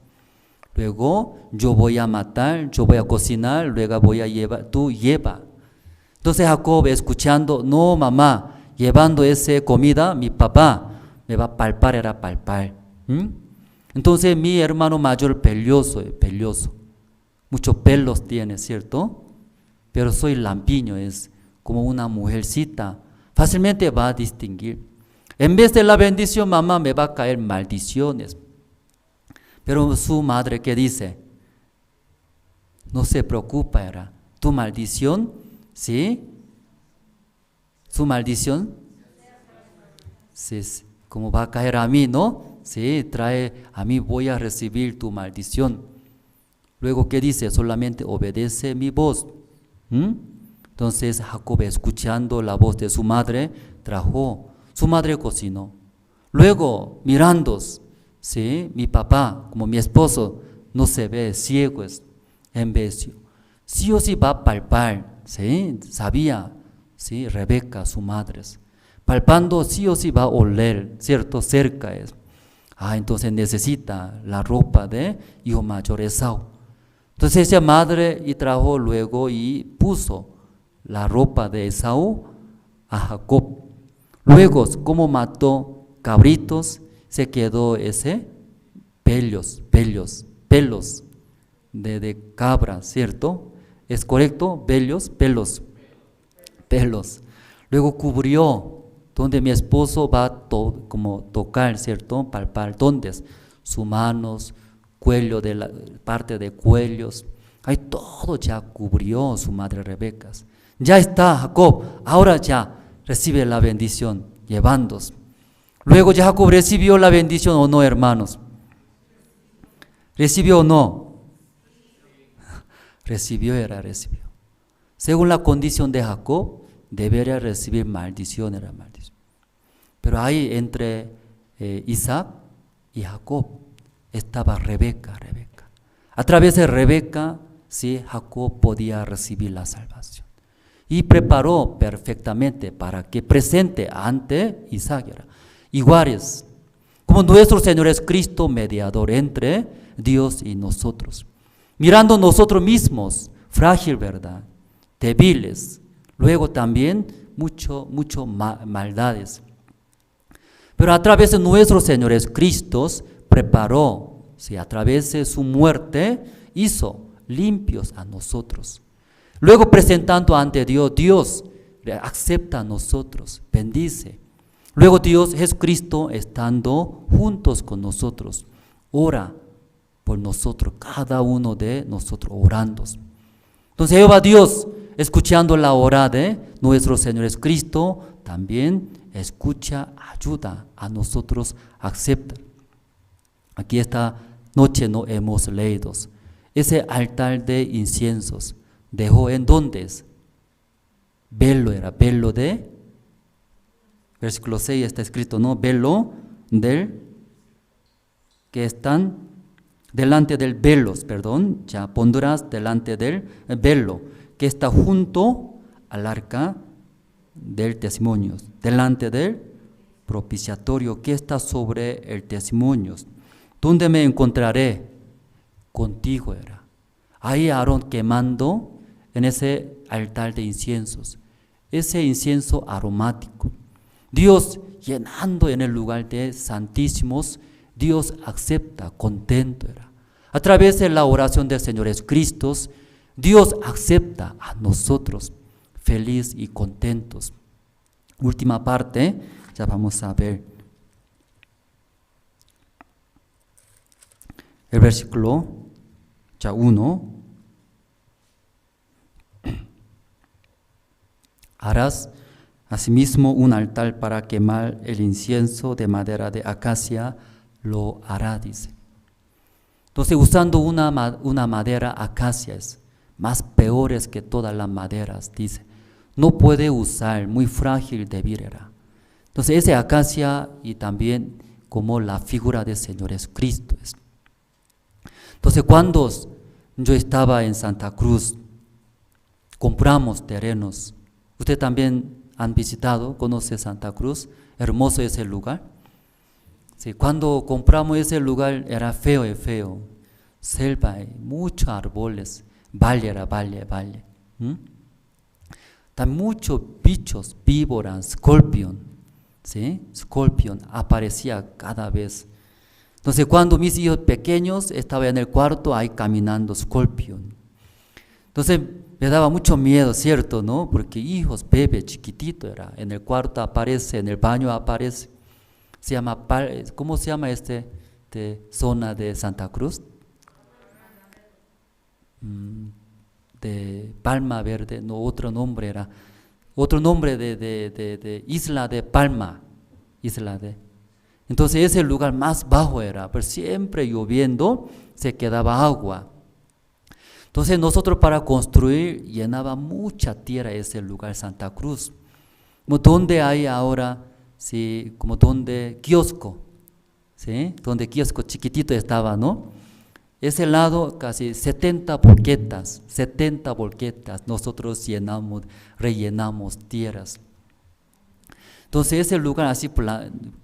Luego yo voy a matar, yo voy a cocinar, luego voy a llevar, tú lleva. Entonces Jacob escuchando, no mamá, llevando esa comida, mi papá me va a palpar. Entonces mi hermano mayor pelioso, muchos pelos tiene, ¿cierto? Pero soy lampiño, es como una mujercita, fácilmente va a distinguir. En vez de la bendición, mamá, me va a caer maldiciones. Pero su madre, ¿qué dice? No se preocupa, era. Tu maldición, ¿sí? Su maldición, sí, como va a caer a mí, ¿no? Sí, trae a mí, voy a recibir tu maldición. Luego, ¿qué dice? Solamente obedece mi voz. Entonces Jacob, escuchando la voz de su madre, trajo, su madre cocinó. Luego, mirando, ¿sí? Mi papá, como mi esposo, no se ve, ciego es, imbécil. Sí o sí va a palpar, ¿sí? Sabía, ¿sí? Rebeca, su madre. Palpando, sí o sí va a oler, ¿cierto? Cerca es. Entonces necesita la ropa de hijo mayor Esaú. Entonces esa madre y trajo luego y puso la ropa de Esaú a Jacob. Luego, como mató cabritos, se quedó ese pelos de cabra, ¿cierto? ¿Es correcto? Pelos. Luego cubrió donde mi esposo va a como tocar, ¿cierto? Palpar, ¿dónde? Sus manos, cuello, de la parte de cuellos. Ahí todo ya cubrió su madre Rebeca. Ya está Jacob, ahora ya recibe la bendición, llevándose. Luego ya Jacob recibió la bendición o no, hermanos. ¿Recibió o no? Recibió. Según la condición de Jacob, debería recibir maldición, era maldición. Pero ahí entre Isaac y Jacob estaba Rebeca. A través de Rebeca, sí, Jacob podía recibir la salvación. Y preparó perfectamente para que presente ante Isaac. Iguales, como nuestro Señor es Cristo, mediador entre Dios y nosotros. Mirando nosotros mismos, frágil, ¿verdad? Débiles. Luego también mucho maldades. Pero a través de nuestro Señor es Cristo, preparó, ¿sí? A través de su muerte, hizo limpios a nosotros. Luego presentando ante Dios, Dios acepta a nosotros, bendice. Luego Dios, Jesucristo, estando juntos con nosotros, ora por nosotros, cada uno de nosotros orando. Entonces Jehová Dios, escuchando la hora de nuestro Señor Jesucristo, también escucha, ayuda a nosotros, acepta. Aquí esta noche no hemos leído. Ese altar de inciensos dejó en dónde es. Velo era, velo de, versículo 6 está escrito, ¿no? Velo del, que están delante del velos, ya pondrás delante del velo, que está junto al arca del testimonio, delante del propiciatorio que está sobre el testimonio. ¿Dónde me encontraré? Contigo era. Ahí Aarón quemando en ese altar de inciensos, ese incienso aromático. Dios llenando en el lugar de santísimos, Dios acepta, contento era. A través de la oración del Señor Jesucristo, Dios acepta a nosotros feliz y contentos. Última parte, ya vamos a ver. El versículo ya 1. Harás asimismo un altar para quemar el incienso de madera de acacia, lo hará, dice. Entonces, usando una madera acacia, es más peores que todas las maderas, dice. No puede usar, muy frágil, débil era. Entonces, ese acacia y también como la figura del Señor Jesucristo es. Entonces, cuando yo estaba en Santa Cruz, compramos terrenos. Usted también han visitado, conoce Santa Cruz, hermoso ese lugar. Sí, cuando compramos ese lugar era feo y feo, selva, muchos árboles, valle era valle. También muchos bichos, víboras, escorpión, ¿sí? Escorpión aparecía cada vez. Entonces cuando mis hijos pequeños estaban en el cuarto, ahí caminando, escorpión. Entonces me daba mucho miedo, ¿cierto? ¿No? Porque hijos, bebé, chiquitito era, en el cuarto aparece, en el baño aparece. Se llama, ¿cómo se llama zona de Santa Cruz? De Palma Verde, no, otro nombre era. Otro nombre de Isla de Palma, Entonces ese lugar más bajo era, pero siempre lloviendo se quedaba agua. Entonces nosotros para construir llenaba mucha tierra ese lugar Santa Cruz. Como donde hay ahora, sí, como donde kiosco, ¿sí? Donde kiosco chiquitito estaba, ¿no? Ese lado casi 70 volquetas, nosotros rellenamos tierras. Entonces ese lugar así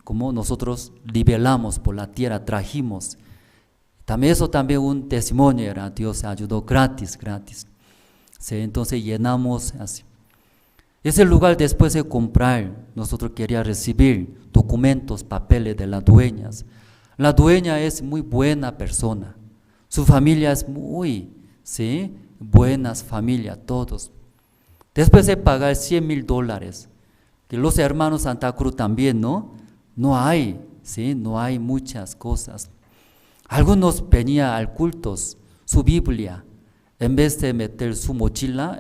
como nosotros nivelamos por la tierra, trajimos. También eso también un testimonio era, Dios ayudó gratis. Sí, entonces llenamos así. Ese lugar después de comprar, nosotros queríamos recibir documentos, papeles de las dueñas. La dueña es muy buena persona, su familia es muy, ¿sí? Buenas familias, todos. Después de pagar $100,000, que los hermanos Santa Cruz también, ¿no? No hay, ¿sí? No hay muchas cosas. Algunos venían al culto, su Biblia, en vez de meter su mochila,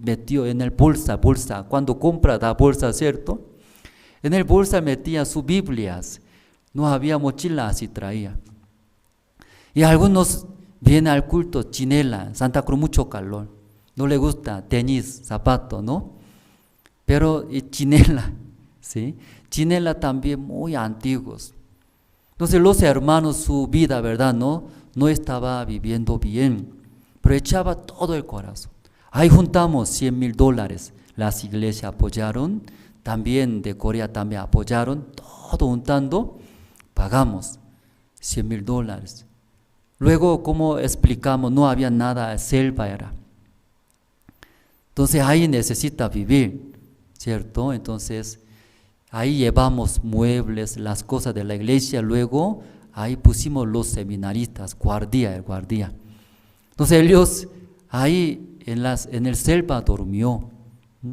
metió en el bolsa, cuando compra la bolsa, ¿cierto? En el bolsa metía sus Biblias, no había mochila, así traía. Y algunos vienen al culto, chinela, Santa Cruz mucho calor, no le gusta tenis, zapato, ¿no? Pero chinela, ¿sí? Chinela también muy antiguos. Entonces los hermanos, su vida, ¿verdad? No estaba viviendo bien, pero echaba todo el corazón. Ahí juntamos $100,000, las iglesias apoyaron, también de Corea también apoyaron, todo juntando, pagamos $100,000. Luego, como explicamos, no había nada, selva era. Entonces ahí necesita vivir, ¿cierto? Entonces ahí llevamos muebles, las cosas de la iglesia, luego ahí pusimos los seminaristas, guardia. Entonces ellos ahí en el selva durmió,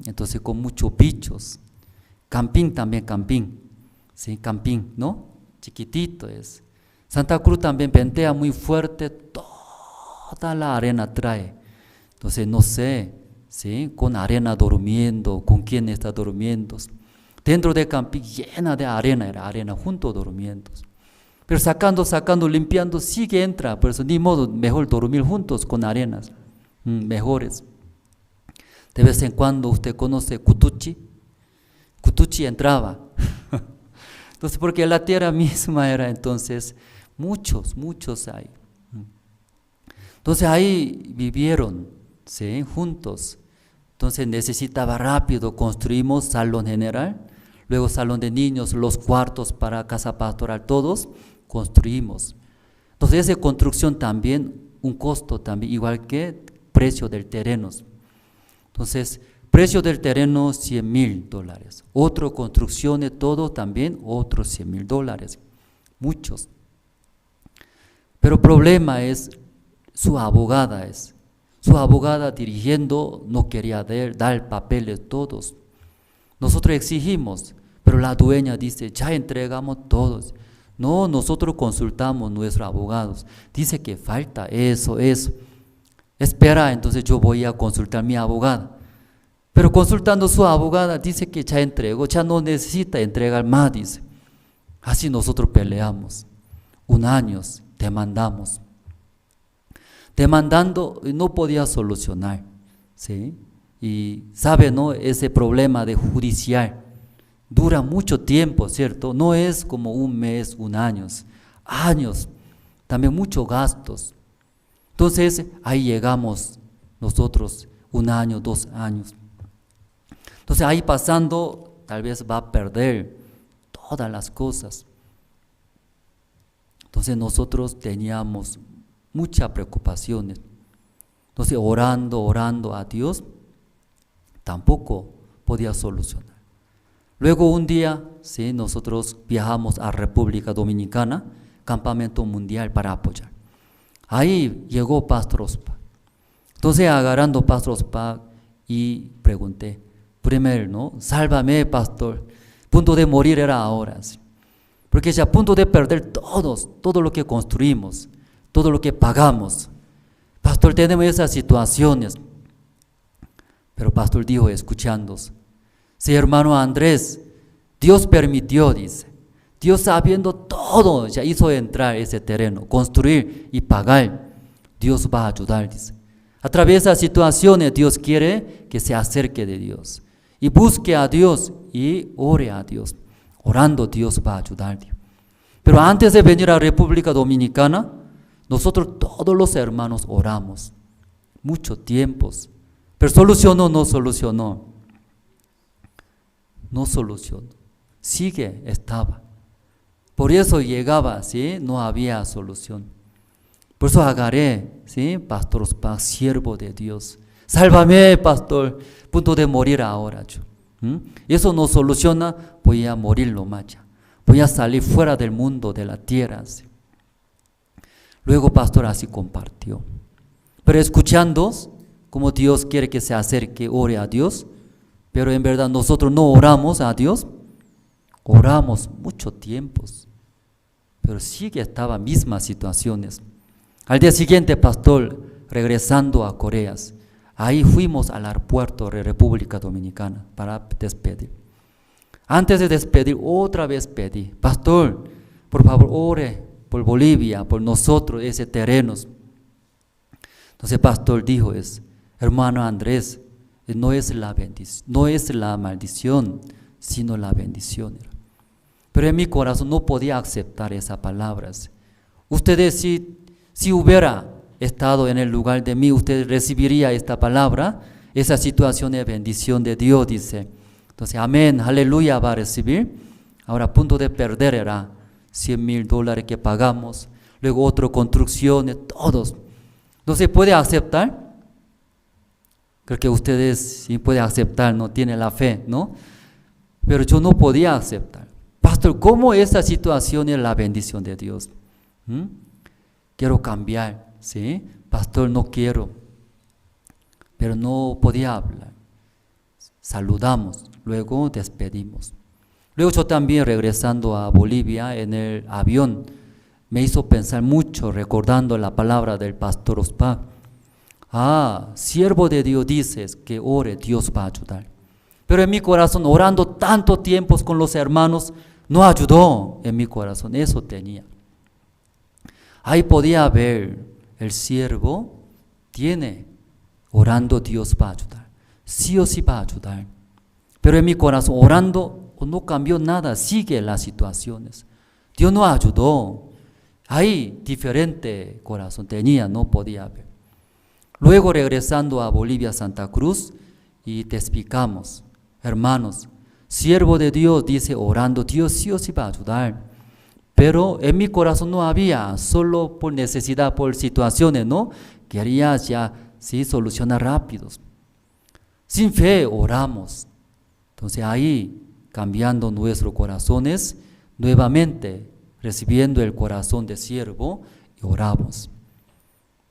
entonces con muchos bichos. Campín, ¿sí? Campín, ¿no? Chiquitito es. Santa Cruz también ventea muy fuerte, toda la arena trae. Entonces no sé, ¿sí? Con arena durmiendo, con quién está durmiendo. Dentro de Campín llena de arena, era arena junto durmiendo. Pero sacando, limpiando, sigue entra, por eso ni modo, mejor dormir juntos con arenas, mejores. De vez en cuando usted conoce Cutuchi entraba. Entonces, porque la tierra misma era entonces, muchos hay. Entonces ahí vivieron, ¿sí? Juntos. Entonces necesitaba rápido, construimos salón general, luego salón de niños, los cuartos para casa pastoral, todos construimos. Entonces esa construcción también, un costo también, igual que precio del terreno. Entonces, precio del terreno $100,000. Otra construcción de todo también otros $100,000. Muchos. Pero el problema es su abogada dirigiendo no quería dar papeles todos. Nosotros exigimos, pero la dueña dice, ya entregamos todos. No, nosotros consultamos nuestros abogados. Dice que falta eso. Espera, entonces yo voy a consultar a mi abogada. Pero consultando su abogada, dice que ya entregó, ya no necesita entregar más, dice. Así nosotros peleamos. 1 año demandamos. Demandando no podía solucionar, ¿sí? Y sabe, ¿no? Ese problema de judicial dura mucho tiempo, ¿cierto? No es como 1 mes, 1 año, años, también muchos gastos. Entonces ahí llegamos nosotros, 1 año, 2 años. Entonces ahí pasando, tal vez va a perder todas las cosas. Entonces nosotros teníamos muchas preocupaciones. Entonces orando a Dios, tampoco podía solucionar. Luego un día, ¿sí? Nosotros viajamos a República Dominicana, campamento mundial para apoyar. Ahí llegó Pastor Ospa. Entonces agarrando Pastor Ospa y pregunté, primero, ¿no? Sálvame, pastor, punto de morir era ahora, ¿sí? Porque ya a punto de perder todo lo que construimos, todo lo que pagamos. Pastor, tenemos esas situaciones. Pero pastor dijo, escuchándonos, sí, hermano Andrés, Dios permitió, dice, Dios sabiendo todo, ya hizo entrar ese terreno, construir y pagar, Dios va a ayudar, dice. A través de esas situaciones Dios quiere que se acerque de Dios y busque a Dios y ore a Dios. Orando Dios va a ayudar. Pero antes de venir a República Dominicana, nosotros todos los hermanos oramos, muchos tiempos, pero solucionó, no solucionó. No solucionó, estaba. Por eso llegaba, ¿sí? No había solución. Por eso agarré, ¿sí? Pastor Ospa, siervo de Dios. Sálvame, pastor, punto de morir ahora yo. Y eso no soluciona, voy a morir lo más. Voy a salir fuera del mundo, de la tierra. ¿Sí? Luego pastor así compartió. Pero escuchando como Dios quiere que se acerque, ore a Dios, pero en verdad nosotros no oramos a Dios, oramos muchos tiempos, pero sigue estaban mismas situaciones. Al día siguiente, pastor, regresando a Corea, ahí fuimos al aeropuerto de República Dominicana para despedir. Antes de despedir, otra vez pedí, pastor, por favor, ore por Bolivia, por nosotros, ese terreno. Entonces el pastor dijo, hermano Andrés, no es la bendición, no es la maldición, sino la bendición. Pero en mi corazón no podía aceptar esas palabras. Ustedes si hubiera estado en el lugar de mí, usted recibiría esta palabra, esa situación de bendición de Dios, dice. Entonces, amén, aleluya, va a recibir. Ahora a punto de perder era $100,000 que pagamos, luego otra construcción, todos. Entonces, ¿puede aceptar? Creo que ustedes sí pueden aceptar, no tienen la fe, ¿no? Pero yo no podía aceptar. Pastor, ¿cómo esa situación es la bendición de Dios? Quiero cambiar, ¿sí? Pastor, no quiero. Pero no podía hablar. Saludamos, luego despedimos. Luego yo también regresando a Bolivia en el avión, me hizo pensar mucho recordando la palabra del pastor Ospa. Siervo de Dios dices que ore, Dios va a ayudar. Pero en mi corazón, orando tanto tiempo con los hermanos, no ayudó en mi corazón, eso tenía. Ahí podía ver, el siervo tiene, orando Dios va a ayudar, sí o sí va a ayudar. Pero en mi corazón, orando, no cambió nada, sigue las situaciones. Dios no ayudó, ahí diferente corazón tenía, no podía ver. Luego regresando a Bolivia, Santa Cruz, y te explicamos, hermanos, siervo de Dios dice orando, Dios sí o sí va a ayudar. Pero en mi corazón no había, solo por necesidad, por situaciones, ¿no? Quería ya, sí, solucionar rápidos. Sin fe oramos. Entonces ahí, cambiando nuestros corazones, nuevamente recibiendo el corazón de siervo y oramos.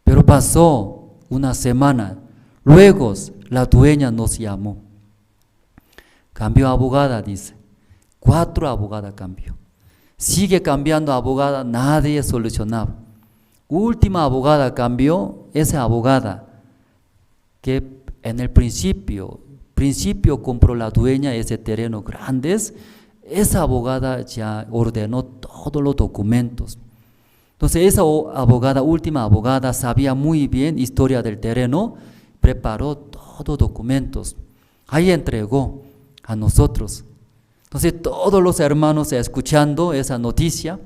Pero pasó una semana, luego la dueña nos llamó. Cambió abogada, dice. 4 abogadas cambió. Sigue cambiando abogada, nadie solucionaba. Última abogada cambió, esa abogada que en el principio compró la dueña ese terreno grandes, esa abogada ya ordenó todos los documentos. Entonces esa abogada, última abogada, sabía muy bien historia del terreno, preparó todos los documentos, ahí entregó a nosotros. Entonces todos los hermanos escuchando esa noticia,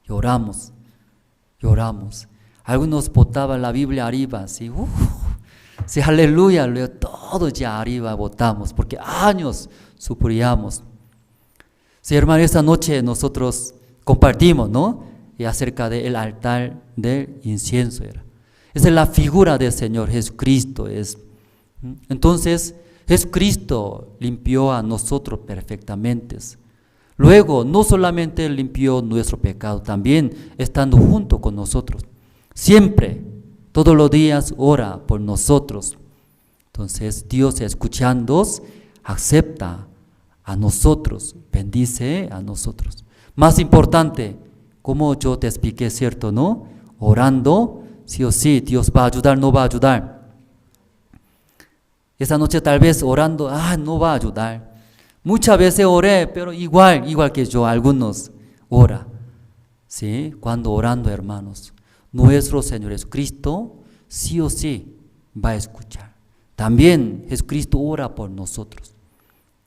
lloramos. Algunos botaban la Biblia arriba, así, sí, aleluya, todos ya arriba votamos, porque años sufríamos. Sí, hermano, esta noche nosotros compartimos, ¿no? Y acerca del altar del incienso. Esa es la figura del Señor Jesucristo. Entonces, Jesucristo limpió a nosotros perfectamente. Luego, no solamente limpió nuestro pecado, también estando junto con nosotros. Siempre, todos los días, ora por nosotros. Entonces, Dios escuchando, acepta a nosotros, bendice a nosotros. Más importante, como yo te expliqué, ¿cierto, no? Orando, sí o sí, Dios va a ayudar, no va a ayudar. Esa noche tal vez orando, no va a ayudar. Muchas veces oré, pero igual que yo, algunos ora. ¿Sí? Cuando orando, hermanos, nuestro Señor Jesucristo sí o sí va a escuchar. También Jesucristo ora por nosotros.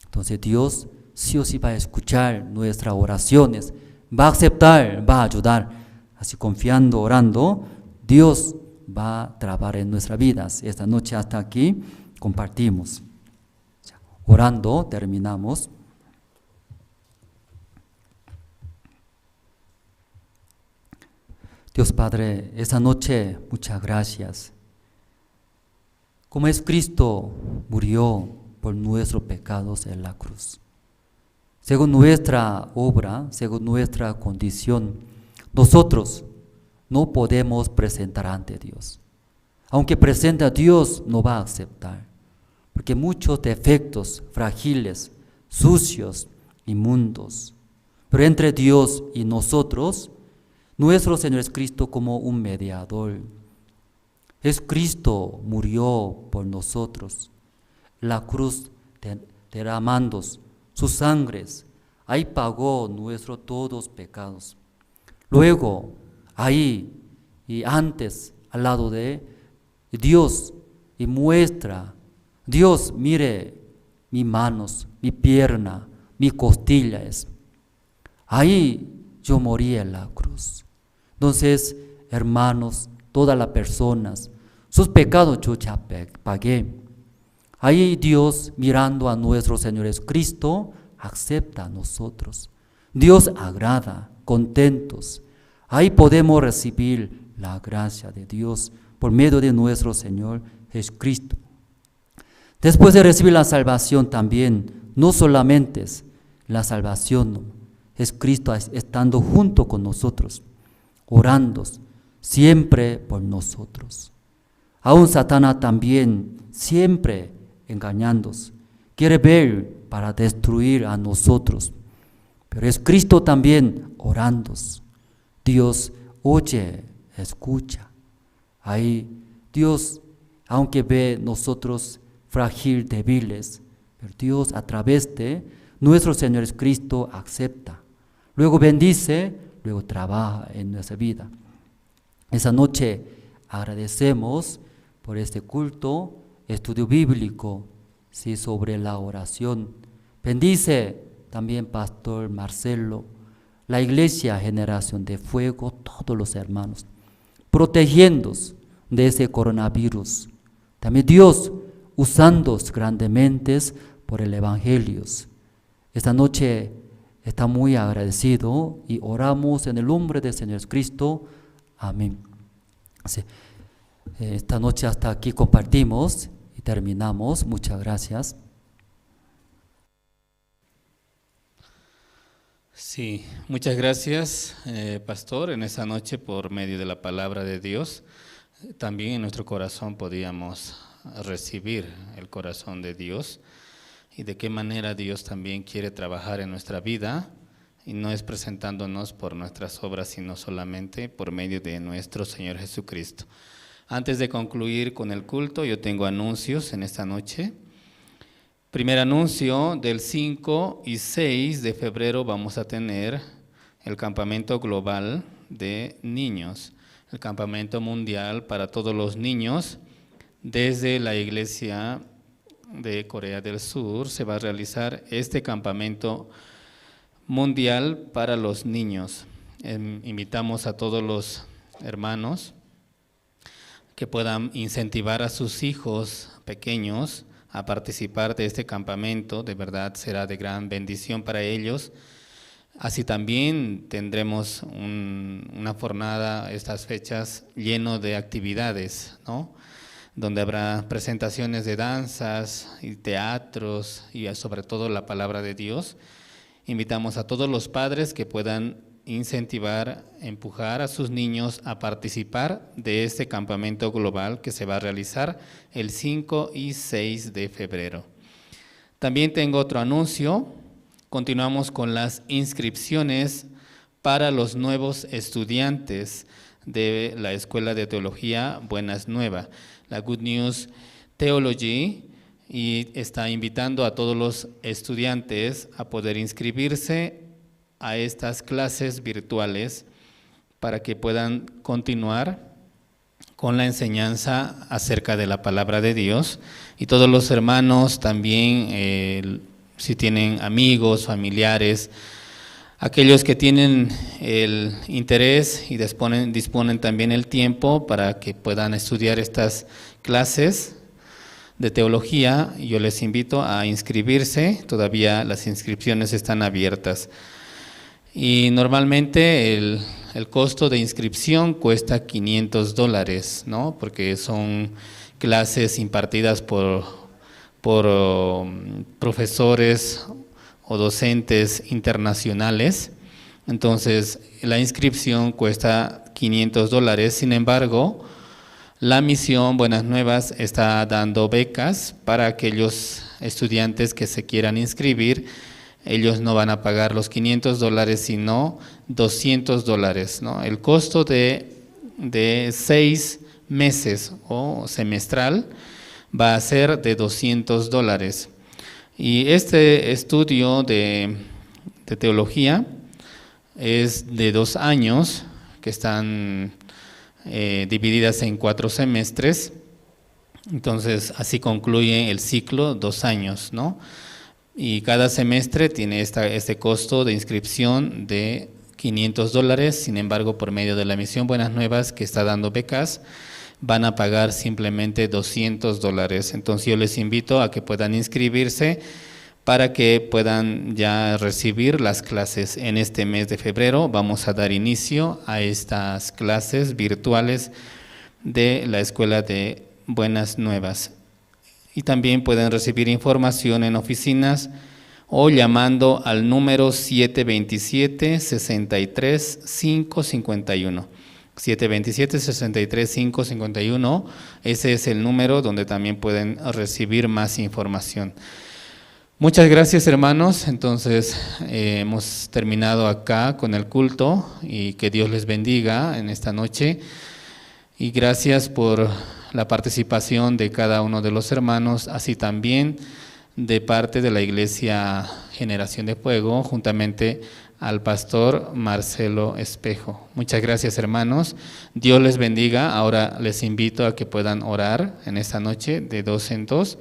Entonces Dios sí o sí va a escuchar nuestras oraciones, va a aceptar, va a ayudar. Así confiando, orando, Dios va a trabajar en nuestras vidas. Esta noche hasta aquí compartimos. Orando, terminamos. Dios Padre, esta noche muchas gracias. Como Jesucristo murió por nuestros pecados en la cruz. Según nuestra obra, según nuestra condición, nosotros no podemos presentar ante Dios. Aunque presente a Dios, no va a aceptar. Porque muchos defectos frágiles, sucios, inmundos. Pero entre Dios y nosotros, nuestro Señor Jesucristo como un mediador. Jesucristo murió por nosotros. La cruz derramando sus sangres, ahí pagó nuestros todos pecados. Luego, ahí y antes, al lado de Dios, y muestra, Dios, mire mis manos, mi pierna, mis costillas. Ahí yo morí en la cruz. Entonces, hermanos, todas las personas, sus pecados yo ya pagué. Ahí Dios, mirando a nuestro Señor Jesucristo, acepta a nosotros. Dios agrada, contentos. Ahí podemos recibir la gracia de Dios por medio de nuestro Señor Jesucristo. Después de recibir la salvación también, no solamente es la salvación, Jesucristo estando junto con nosotros, orando siempre por nosotros. Aún Satanás también siempre engañándonos, quiere ver para destruir a nosotros. Pero es Cristo también orando. Dios oye, escucha. Ahí Dios, aunque ve nosotros frágiles, débiles, pero Dios a través de nuestro Señor Cristo acepta. Luego bendice, luego trabaja en nuestra vida. Esa noche agradecemos por este culto, estudio bíblico, sí, sobre la oración. Bendice también Pastor Marcelo, la iglesia Generación de Fuego, todos los hermanos, protegiéndonos de ese coronavirus. También Dios usándonos grandemente por el Evangelio. Esta noche está muy agradecido y oramos en el nombre del Señor Cristo. Amén. Sí. Esta noche hasta aquí compartimos y terminamos. Muchas gracias. Sí, muchas gracias, pastor, en esta noche por medio de la palabra de Dios. También en nuestro corazón podíamos recibir el corazón de Dios y de qué manera Dios también quiere trabajar en nuestra vida, y no es presentándonos por nuestras obras, sino solamente por medio de nuestro Señor Jesucristo. Antes de concluir con el culto, yo tengo anuncios en esta noche. Primer anuncio: del 5 y 6 de febrero vamos a tener el campamento global de niños, el campamento mundial para todos los niños. Desde la Iglesia de Corea del Sur se va a realizar este campamento mundial para los niños. Invitamos a todos los hermanos que puedan incentivar a sus hijos pequeños a participar de este campamento. De verdad será de gran bendición para ellos. Así también tendremos una jornada, estas fechas, lleno de actividades, ¿no? Donde habrá presentaciones de danzas y teatros y sobre todo la palabra de Dios. Invitamos a todos los padres que puedan incentivar, empujar a sus niños a participar de este campamento global que se va a realizar el 5 y 6 de febrero. También tengo otro anuncio. Continuamos con las inscripciones para los nuevos estudiantes de la Escuela de Teología Buenas Nuevas, la Good News Theology, y está invitando a todos los estudiantes a poder inscribirse a estas clases virtuales para que puedan continuar con la enseñanza acerca de la palabra de Dios. Y todos los hermanos también, si tienen amigos, familiares, aquellos que tienen el interés y disponen también el tiempo para que puedan estudiar estas clases de teología, yo les invito a inscribirse. Todavía las inscripciones están abiertas. Y normalmente el costo de inscripción cuesta $500, ¿no? Porque son clases impartidas por profesores o docentes internacionales. Entonces la inscripción cuesta $500. Sin embargo, la misión Buenas Nuevas está dando becas para aquellos estudiantes que se quieran inscribir. Ellos no van a pagar los $500, sino $200, ¿no? El costo de 6 meses o semestral va a ser de $200. Y este estudio de teología es de 2 años, que están divididas en 4 semestres. Entonces así concluye el ciclo, 2 años, ¿no? Y cada semestre tiene este costo de inscripción de $500. Sin embargo, por medio de la misión Buenas Nuevas, que está dando becas, van a pagar simplemente $200. Entonces yo les invito a que puedan inscribirse para que puedan ya recibir las clases. En este mes de febrero vamos a dar inicio a estas clases virtuales de la Escuela de Buenas Nuevas. Y también pueden recibir información en oficinas o llamando al número 727-63-551. 727-63-551, ese es el número donde también pueden recibir más información. Muchas gracias, hermanos. Entonces hemos terminado acá con el culto, y que Dios les bendiga en esta noche. Y gracias por la participación de cada uno de los hermanos, así también de parte de la Iglesia Generación de Fuego, juntamente al pastor Marcelo Espejo. Muchas gracias, hermanos. Dios les bendiga. Ahora les invito a que puedan orar en esta noche de 2 en 2.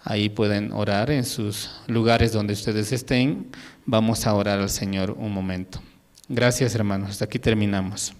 Ahí pueden orar en sus lugares donde ustedes estén. Vamos a orar al Señor un momento. Gracias, hermanos. Hasta aquí terminamos.